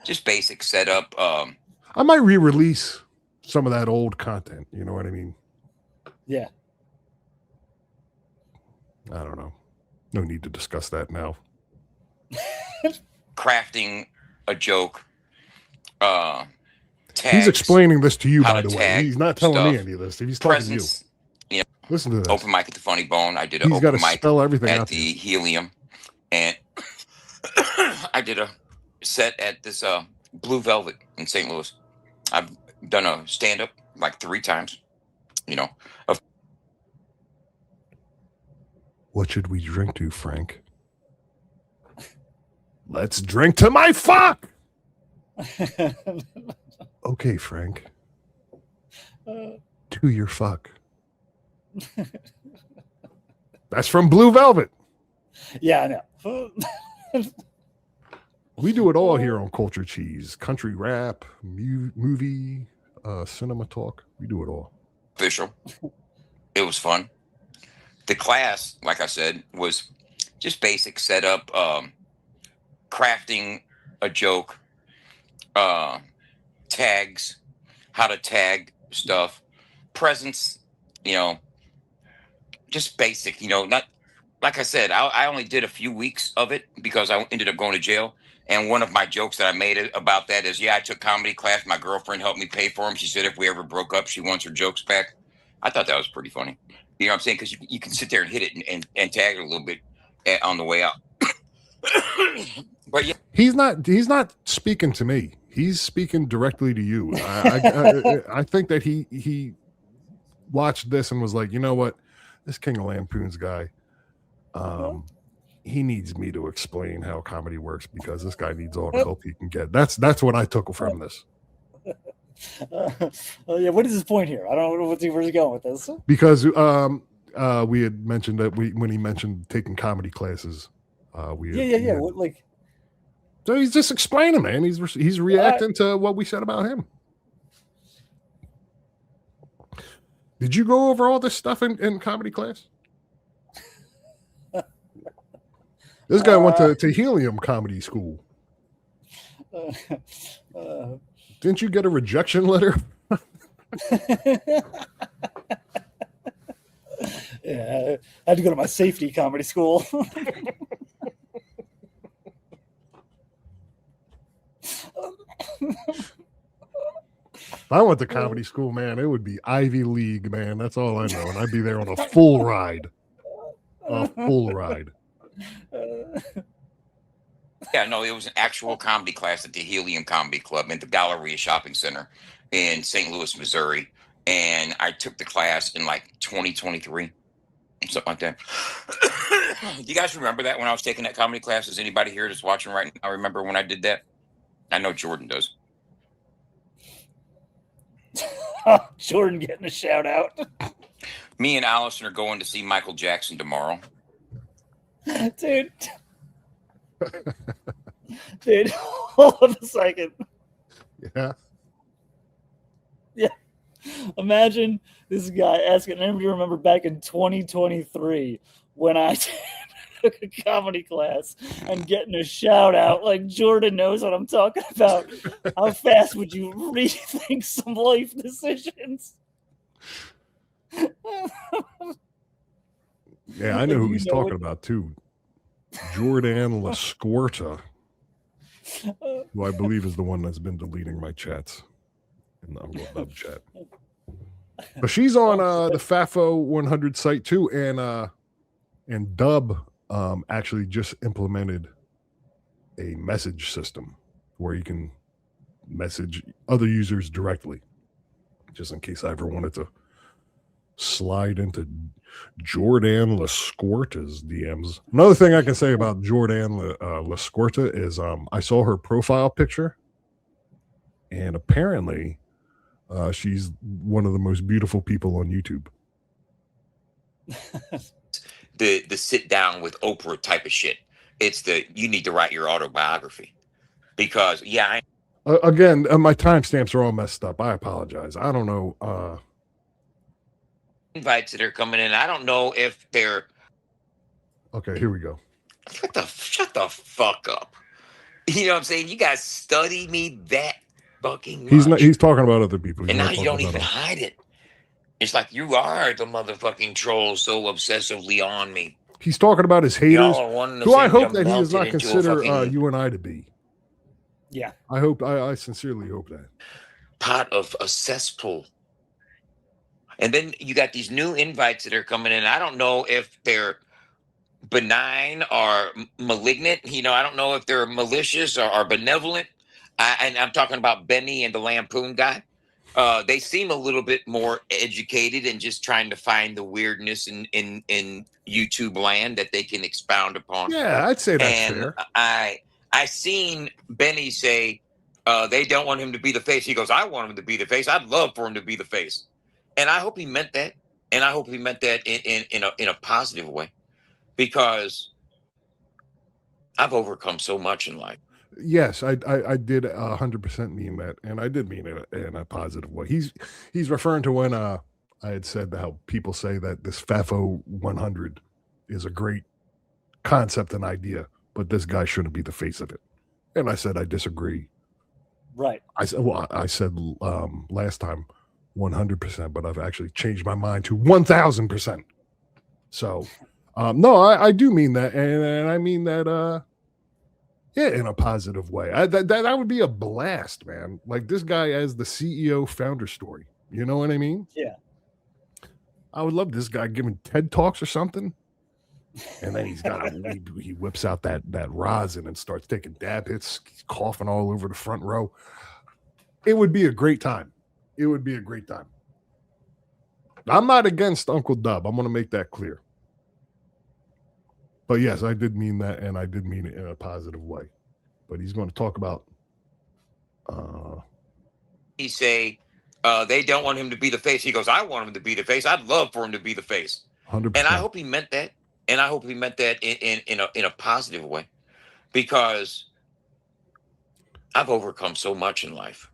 just basic setup. I might re-release some of that old content. You know what I mean? Yeah. I don't know. No need to discuss that now. Crafting a joke. Tags, He's explaining this to you, how by to the way. tag He's not telling me stuff, any of this. He's talking presents. to you. Listen to this. Open mic at the Funny Bone. I did an He's got open to mic spell everything at out. the Helium, and I did a set at this Blue Velvet in St. Louis. I've done a stand-up like 3 times. What should we drink to, Frank? Let's drink to my fuck. Okay, Frank. To your fuck. That's from Blue Velvet. Yeah, I know. We do it all here on Culture Cheese. Country rap, movie, cinema talk. We do it all. Official. It was fun. The class, like I said, was just basic setup, crafting a joke, tags, how to tag stuff, presents, just basic, not like I said, I only did a few weeks of it because I ended up going to jail. And one of my jokes that I made about that is, I took comedy class. My girlfriend helped me pay for them. She said if we ever broke up, she wants her jokes back. I thought that was pretty funny. You know what I'm saying? Because you can sit there and hit it and tag it a little bit on the way out. But yeah, he's not speaking to me. He's speaking directly to you. I think that he watched this and was like, you know what, this King of Lampoons guy, he needs me to explain how comedy works because this guy needs all the help he can get. That's what I took from this. Yeah, what is his point here? I don't know where's he going with this. Because we had mentioned that when he mentioned taking comedy classes, Yeah. What, like, so he's just explaining, man. He's reacting to what we said about him. Did you go over all this stuff in comedy class? This guy went to Helium Comedy School. Didn't you get a rejection letter? Yeah, I had to go to my safety comedy school. If I went to comedy school, man, it would be Ivy League, man. That's all I know. And I'd be there on a full ride. A full ride. Yeah, no, it was an actual comedy class at the Helium Comedy Club in the Galleria Shopping Center in St. Louis, Missouri. And I took the class in like 2023, something like that. Do you guys remember that when I was taking that comedy class? Is anybody here that's watching right now remember when I did that? I know Jordan does. Jordan getting a shout out. Me and Allison are going to see Michael Jackson tomorrow. Dude. Dude, hold on a second. Yeah. Yeah. Imagine this guy asking anybody remember back in 2023 when I took a comedy class and getting a shout out like Jordan knows what I'm talking about. How fast would you rethink some life decisions? Yeah, I know who he's talking about too. Jordan LaSquarta, who I believe is the one that's been deleting my chats in the Uncle Dubb chat. But she's on the FAFO100 site too, and Dubb actually just implemented a message system where you can message other users directly, just in case I ever wanted to slide into Jordan LaSquarta's DMs. Another thing I can say about Jordan LaSquarta is I saw her profile picture, and apparently she's one of the most beautiful people on YouTube. The sit down with Oprah type of shit. It's the you need to write your autobiography because again, my timestamps are all messed up. I apologize. I don't know. Invites that are coming in. I don't know if they're okay. Here we go. Shut the fuck up. You know what I'm saying? You guys study me that fucking much. He's talking about other people. And now you don't even hide it. It's like you are the motherfucking troll so obsessively on me. He's talking about his haters, who I hope that he does not consider you and I to be. Yeah. I sincerely hope that. Pot of a cesspool. And then you got these new invites that are coming in. I don't know if they're benign or malignant. You know, I don't know if they're malicious or benevolent. And I'm talking about Benny and the Lampoon guy. They seem a little bit more educated and just trying to find the weirdness in YouTube land that they can expound upon. Yeah, I'd say that's and fair. I seen Benny say they don't want him to be the face. He goes, I want him to be the face. I'd love for him to be the face. And I hope he meant that. And I hope he meant that in a positive way, because I've overcome so much in life. Yes, I did 100% mean that, and I did mean it in a positive way. He's referring to when I had said how people say that this FAFO100 is a great concept and idea, but this guy shouldn't be the face of it. And I said I disagree. Right. I said last time 100%, but I've actually changed my mind to 1,000%. So, no, I do mean that, and I mean that. Yeah, in a positive way. That would be a blast, man. Like this guy as the CEO founder story. You know what I mean? Yeah. I would love this guy giving TED Talks or something. And then he whips out that rosin and starts taking dab hits, coughing all over the front row. It would be a great time. It would be a great time. I'm not against Uncle Dubb. I'm going to make that clear. But yes, I did mean that, and I did mean it in a positive way. But he's going to talk about. He say they don't want him to be the face. He goes, I want him to be the face. I'd love for him to be the face. 100%. And I hope he meant that. And I hope he meant that in a positive way, because I've overcome so much in life.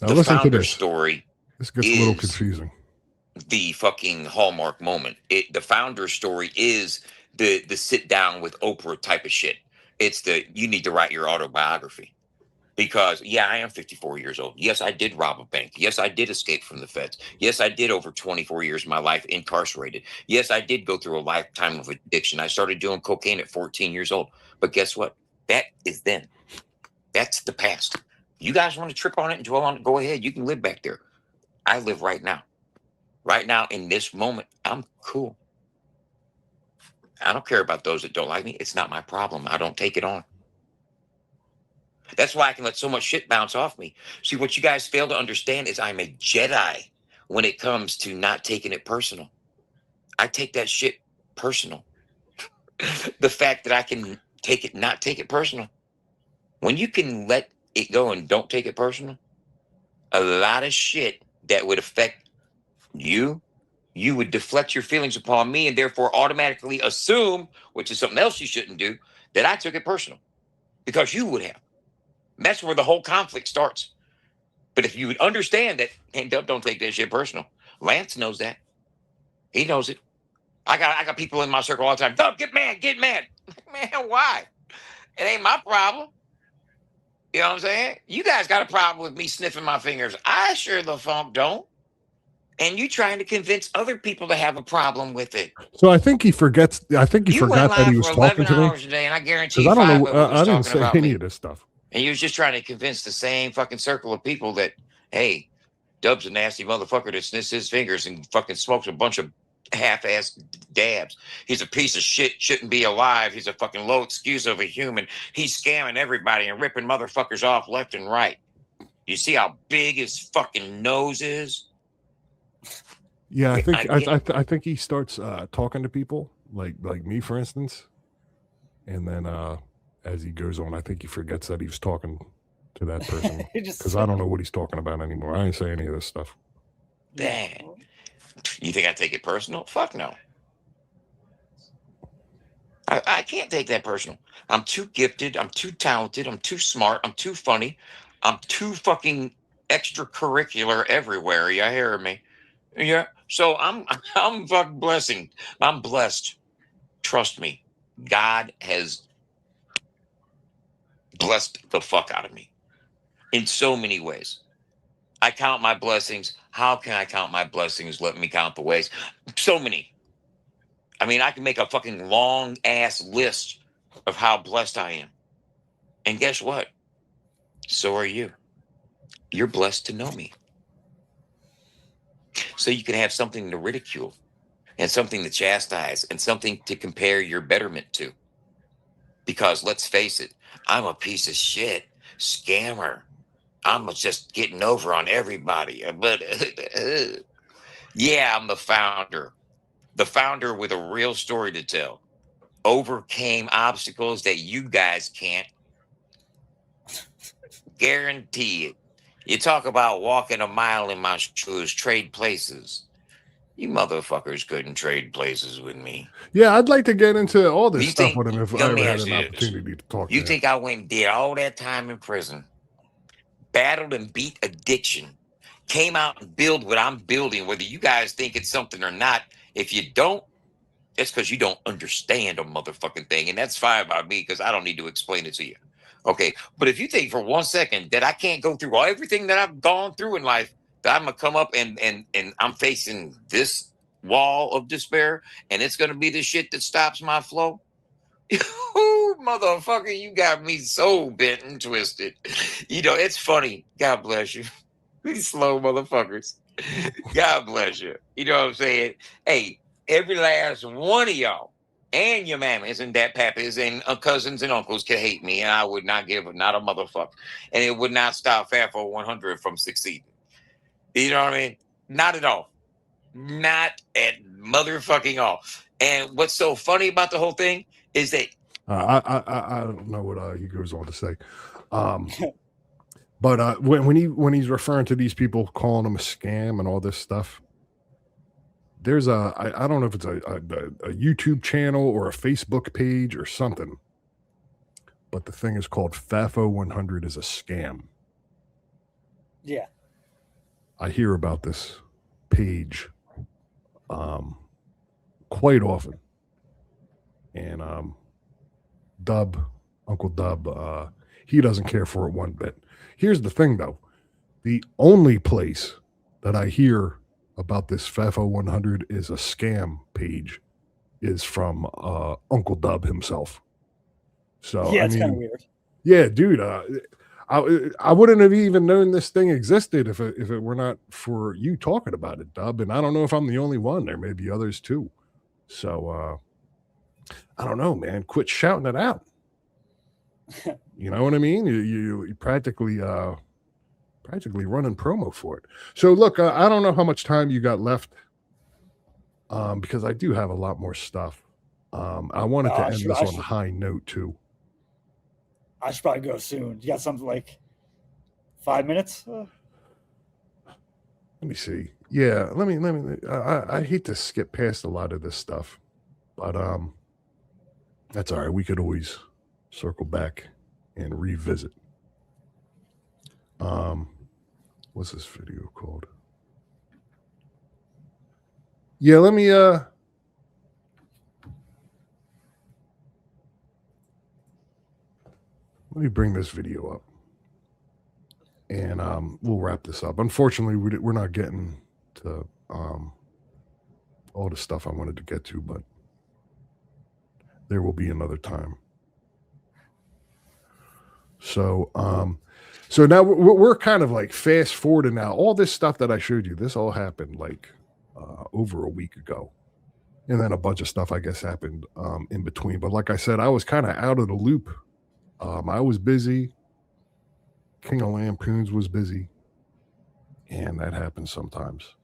Now the listen to founder this. story. This gets a little confusing. The fucking hallmark moment. The founder story is the sit down with Oprah type of shit. It's the you need to write your autobiography, because I am 54 years old. Yes, I did rob a bank. Yes, I did escape from the feds. Yes, I did over 24 years of my life incarcerated. Yes, I did go through a lifetime of addiction. I started doing cocaine at 14 years old. But guess what? That is then. That's the past. You guys want to trip on it and dwell on it? Go ahead. You can live back there. I live right now. Right now, in this moment, I'm cool. I don't care about those that don't like me. It's not my problem. I don't take it on. That's why I can let so much shit bounce off me. See, what you guys fail to understand is I'm a Jedi when it comes to not taking it personal. I take that shit personal. The fact that I can not take it personal. When you can let it go and don't take it personal, a lot of shit that would affect you would deflect your feelings upon me and therefore automatically assume, which is something else you shouldn't do, that I took it personal because you would have. And that's where the whole conflict starts. But if you would understand that, hey, don't take that shit personal. Lance knows that. He knows it. I got people in my circle all the time. Dubb, get mad. Man, why? It ain't my problem. You know what I'm saying? You guys got a problem with me sniffing my fingers. I sure the funk don't. And you trying to convince other people to have a problem with it. So I think he forgets. I think he forgot that he was talking to me. Hours a day, and I guarantee Because I don't know. I I didn't say any of this stuff. And you was just trying to convince the same fucking circle of people that, hey, Dubb's a nasty motherfucker that sniffs his fingers and fucking smokes a bunch of half-ass dabs. He's a piece of shit, shouldn't be alive. He's a fucking low excuse of a human. He's scamming everybody and ripping motherfuckers off left and right. You see how big his fucking nose is? Yeah, I think he starts talking to people like me, for instance, and then as he goes on, I think he forgets that he was talking to that person because I don't know what he's talking about anymore. I didn't say any of this stuff. Dang. You think I take it personal? Fuck no. I can't take that personal. I'm too gifted. I'm too talented. I'm too smart. I'm too funny. I'm too fucking extracurricular everywhere. You hear me? Yeah. So I'm fucking blessing. I'm blessed. Trust me. God has blessed the fuck out of me in so many ways. I count my blessings. How can I count my blessings? Let me count the ways. So many. I mean, I can make a fucking long ass list of how blessed I am. And guess what? So are you. You're blessed to know me. So you can have something to ridicule and something to chastise and something to compare your betterment to. Because let's face it, I'm a piece of shit scammer. I'm just getting over on everybody. But yeah, I'm the founder with a real story to tell. Overcame obstacles that you guys can't. Guarantee it. You talk about walking a mile in my shoes, trade places. You motherfuckers couldn't trade places with me. Yeah, I'd like to get into all this stuff with him if I ever had an opportunity to talk to him. You think I went and did all that time in prison, battled and beat addiction, came out and build what I'm building, whether you guys think it's something or not. If you don't, it's because you don't understand a motherfucking thing. And that's fine by me because I don't need to explain it to you. Okay, but if you think for 1 second that I can't go through everything that I've gone through in life, that I'm gonna come up and I'm facing this wall of despair, and it's gonna be the shit that stops my flow. Motherfucker, you got me so bent and twisted. You know, it's funny. God bless you. These slow motherfuckers. God bless you. You know what I'm saying? Hey, every last one of y'all and your mammas and dad pappas and cousins and uncles can hate me, and I would not give not a motherfucker. And it would not stop FAFO100 from succeeding. You know what I mean? Not at all. Not at motherfucking all. And what's so funny about the whole thing is that I don't know what he goes on to say. But when he's referring to these people calling them a scam and all this stuff, there's I don't know if it's a YouTube channel or a Facebook page or something, but the thing is called FAFO100 is a scam. Yeah. I hear about this page quite often. And Uncle Dubb, he doesn't care for it one bit. Here's the thing, though. The only place that I hear about this FAFO100 is a scam page is from Uncle Dubb himself. So yeah, it's kind of weird. Yeah, dude. I wouldn't have even known this thing existed if it were not for you talking about it, Dubb. And I don't know if I'm the only one. There may be others too. So I don't know, man. Quit shouting it out. You know what I mean? You practically running promo for it. So look, I don't know how much time you got left, because I do have a lot more stuff. I wanted to end this on a high note too. I should probably go soon. You got something like 5 minutes? Let me see. Yeah, let me. I hate to skip past a lot of this stuff, but that's all right. We could always circle back and revisit. What's this video called? Yeah, let me bring this video up, and we'll wrap this up. Unfortunately, we're not getting to all the stuff I wanted to get to, but there will be another time. So now we're kind of like fast forwarding now. All this stuff that I showed you, this all happened like over a week ago. And then a bunch of stuff, I guess, happened in between. But like I said, I was kind of out of the loop. I was busy. King of Lampoons was busy. And that happens sometimes.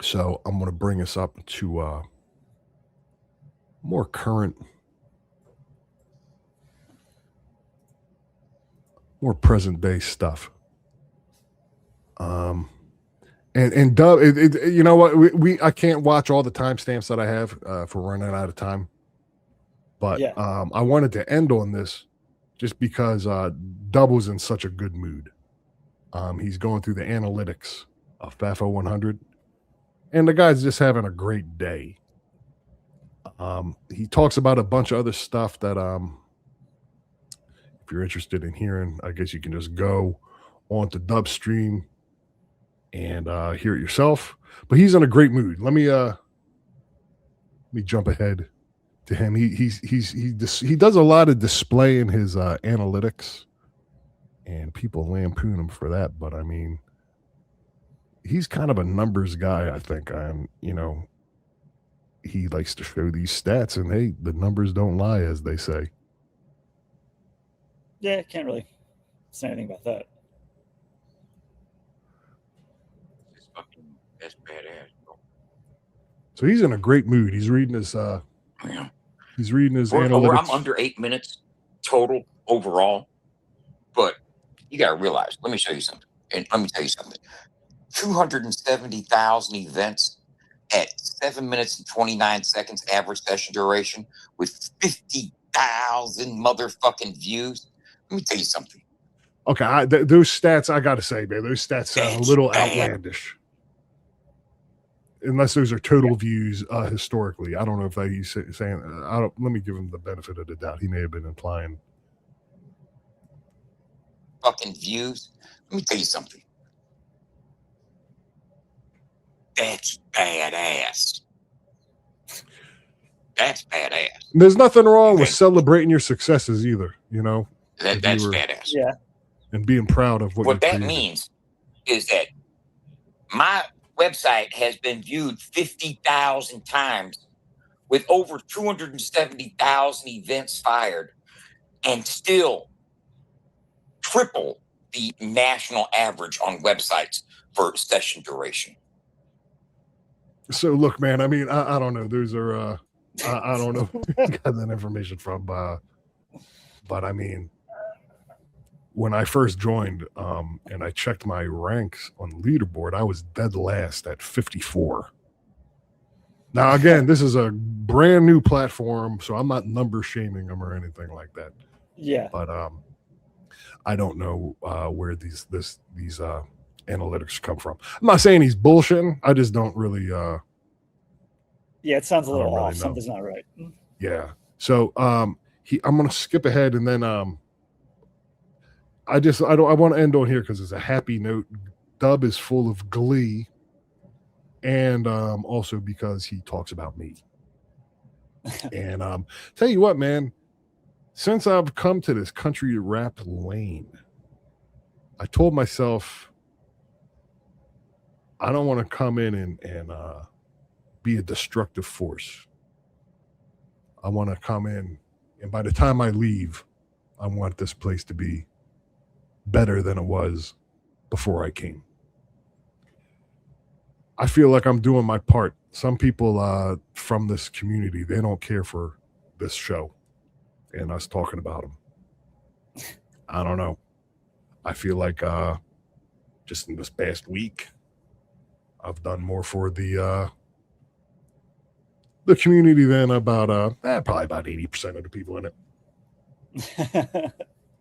So I'm going to bring us up to more current, more present day stuff. And Dubb, you know what? I can't watch all the timestamps that I have for running out of time. But Yeah. I wanted to end on this just because Dubb was in such a good mood. He's going through the analytics of FAFO100, and the guy's just having a great day. He talks about a bunch of other stuff that if you're interested in hearing, I guess you can just go on to Dubb stream and hear it yourself. But he's in a great mood. Let me jump ahead to him. He does a lot of display in his analytics, and people lampoon him for that. But I mean, he's kind of a numbers guy, I think. He likes to show these stats, and hey, the numbers don't lie, as they say. Yeah, can't really say anything about that. That's badass, bro. So he's in a great mood. He's reading his analytics. I'm under 8 minutes total overall, but you got to realize, let me show you something. And let me tell you something. 270,000 events at 7 minutes and 29 seconds average session duration with 50,000 motherfucking views. Let me tell you something. Okay, those stats, I got to say, man, those stats sound a little outlandish. Unless those are total views historically. I don't know if he's saying, let me give him the benefit of the doubt. He may have been implying. Fucking views. Let me tell you something. That's badass. That's badass. There's nothing wrong with celebrating your successes either, you know? That's badass. Yeah. And being proud of what that created. means is that my website has been viewed 50,000 times with over 270,000 events fired and still triple the national average on websites for session duration. So look, man, I mean, I don't know. Those are I don't know where you got that information from, but I mean, when I first joined and I checked my ranks on the leaderboard, I was dead last at 54. Now, again, this is a brand new platform, so I'm not number shaming them or anything like that. Yeah. But I don't know where these analytics come from. I'm not saying he's bullshitting. I just don't really. Yeah, it sounds a little really off. know. Something's not right. Yeah. So I'm gonna skip ahead and then I want to end on here because it's a happy note. Dubb is full of glee, and also because he talks about me. And tell you what, man, since I've come to this country rap lane, I told myself I don't want to come in and be a destructive force. I want to come in, and by the time I leave, I want this place to be better than it was before I came. I feel like I'm doing my part. Some people from this community, they don't care for this show and us talking about them. I don't know. I feel like just in this past week, I've done more for the community than about probably about 80% of the people in it.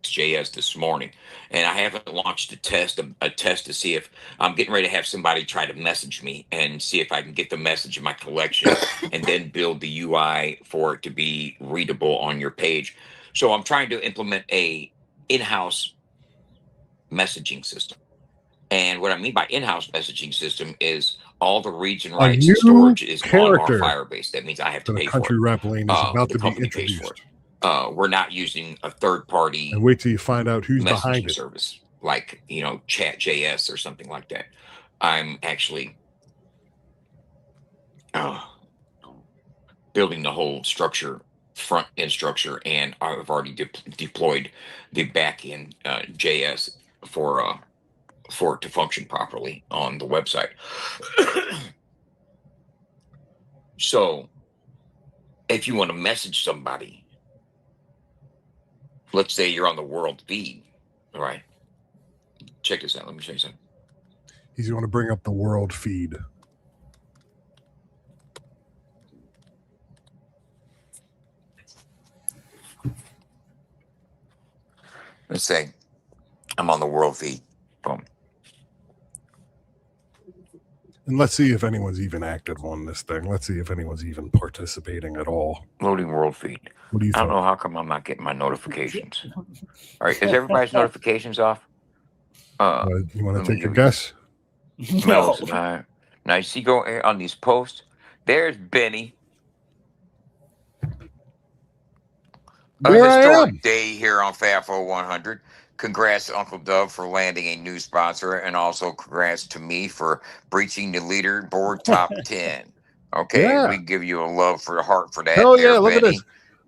JS this morning, and I haven't launched a test to see if I'm getting ready to have somebody try to message me and see if I can get the message in my collection and then build the UI for it to be readable on your page. So I'm trying to implement a in-house messaging system. And what I mean by in-house messaging system is all the reads and writes and storage is on our Firebase. That means I have to pay for it. Country Rap Lane is about the to be company pays for introduced. it. We're not using a third-party And wait till you find out who's behind messaging it. service like Chat.js or something like that. I'm actually building the whole structure, front end structure, and I've already deployed the back end JS for it to function properly on the website. So if you want to message somebody, let's say you're on the world feed, all right? Check this out. Let me show you something. He's going to bring up the world feed. Let's say I'm on the world feed. Boom. And let's see if anyone's even active on this thing. Let's see if anyone's even participating at all. Loading world feed. What do you I think? don't know how come I'm not getting my notifications. All right, is everybody's notifications off? You want to take a guess? No. Now you see, go on these posts. There's Benny. A historic day here on FAFO100. Congrats to Uncle Dubb for landing a new sponsor, and also congrats to me for breaching the leaderboard top 10. Okay, we give you a love for the heart for that. Hell yeah, look at this.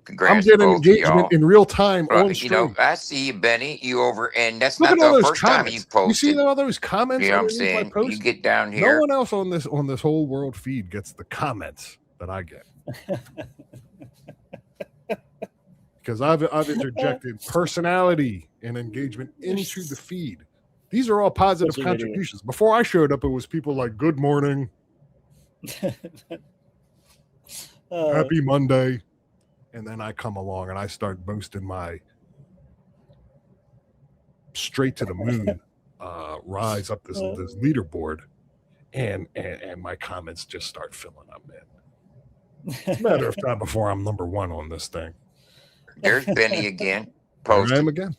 Congrats I'm getting to both engagement of y'all. in real time on stream. I see you, Benny. You over, and that's Look not at all the those first time comments. you've posted. You see all those comments? You know what I'm underneath my saying? post? You get down here. No one else on this whole world feed gets the comments that I get. Because I've interjected personality and engagement into the feed. These are all positive contributions. Before I showed up, it was people like, good morning, happy Monday. And then I come along and I start boasting my straight to the moon rise up this leaderboard. And my comments just start filling up, man. It's a matter of time before I'm number one on this thing. There's Benny again. Posted. I am again.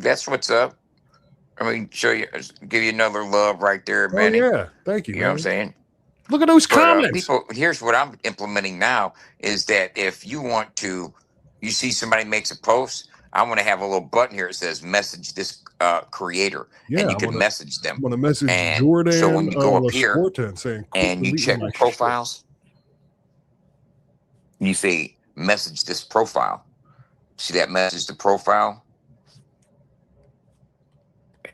That's what's up. I mean, give you another love right there, Benny. Oh, yeah. Thank you. You know what I'm saying? Look at those comments. People, here's what I'm implementing now is that if you want to, you see somebody makes a post, I want to have a little button here that says message this creator. Yeah, and you can message them. I want to message Jordan. So when you go up here saying, and you check profiles, you say message this profile. See that message the profile?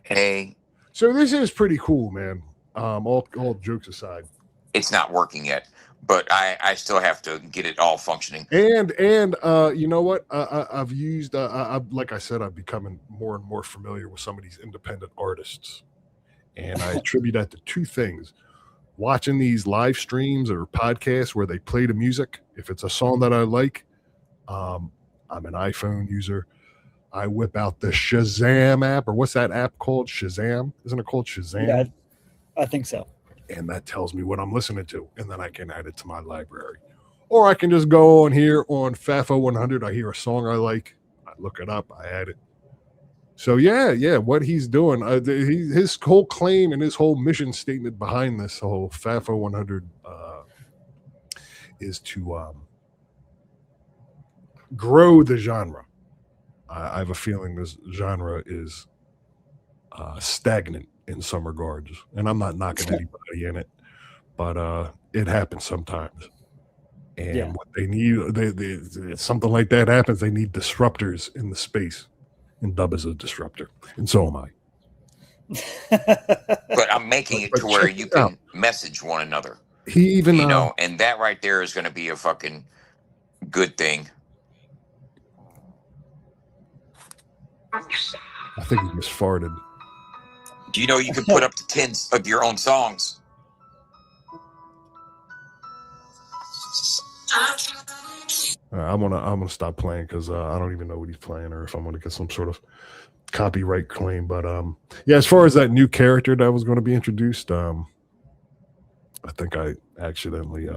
Hey. So this is pretty cool, man. All jokes aside. It's not working yet, but I still have to get it all functioning. And you know what? I've used like I said, I'm becoming more and more familiar with some of these independent artists, and I attribute that to two things: watching these live streams or podcasts where they play the music. If it's a song that I like, I'm an iPhone user. I whip out the Shazam app, or what's that app called? Shazam? Isn't it called Shazam? Yeah, I think so. And that tells me what I'm listening to, and then I can add it to my library. Or I can just go on here on FAFO100. I hear a song I like, I look it up, I add it. So yeah, what he's doing, his whole claim and his whole mission statement behind this whole FAFO100 is to grow the genre. I have a feeling this genre is stagnant in some regards, and I'm not knocking anybody in it, but it happens sometimes. And what they need, something like that happens, they need disruptors in the space. And Dubb is a disruptor. And so am I. But I'm making it to where you can message one another. He even, and that right there is going to be a fucking good thing. I think he just farted. Do you know you can put up to 10 of your own songs? I'm gonna stop playing because I don't even know what he's playing or if I'm gonna get some sort of copyright claim. But yeah, as far as that new character that was going to be introduced, I think I accidentally.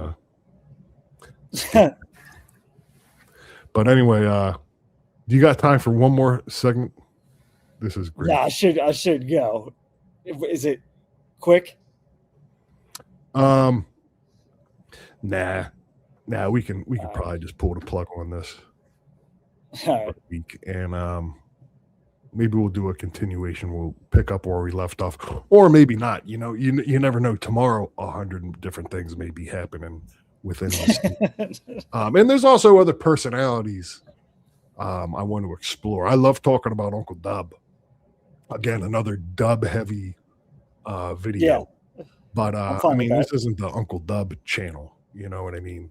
But anyway, do you got time for one more segment? This is great. Yeah, I should go. Is it quick? Nah, we can probably just pull the plug on this week, and maybe we'll do a continuation. We'll pick up where we left off, or maybe not. You know, you never know. Tomorrow, 100 different things may be happening within this. And there's also other personalities I want to explore. I love talking about Uncle Dubb. Again, another Dubb heavy video. Yeah. But I mean, this isn't the Uncle Dubb channel. You know what I mean?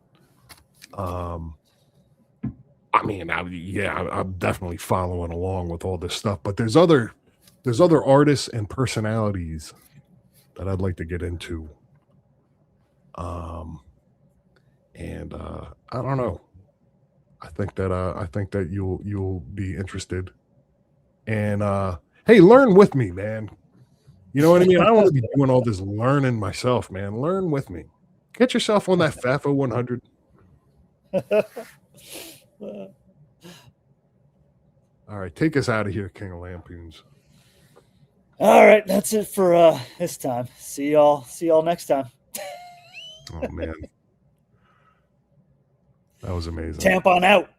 I'm definitely following along with all this stuff. But there's other artists and personalities that I'd like to get into. And I don't know. I think that you'll be interested. And hey, learn with me, man. You know what I mean? I don't want to be doing all this learning myself, man. Learn with me. Get yourself on that FAFO100. All right, take us out of here, King of Lampoons. All right, that's it for this time. See y'all next time. Oh man. That was amazing. Tampon out.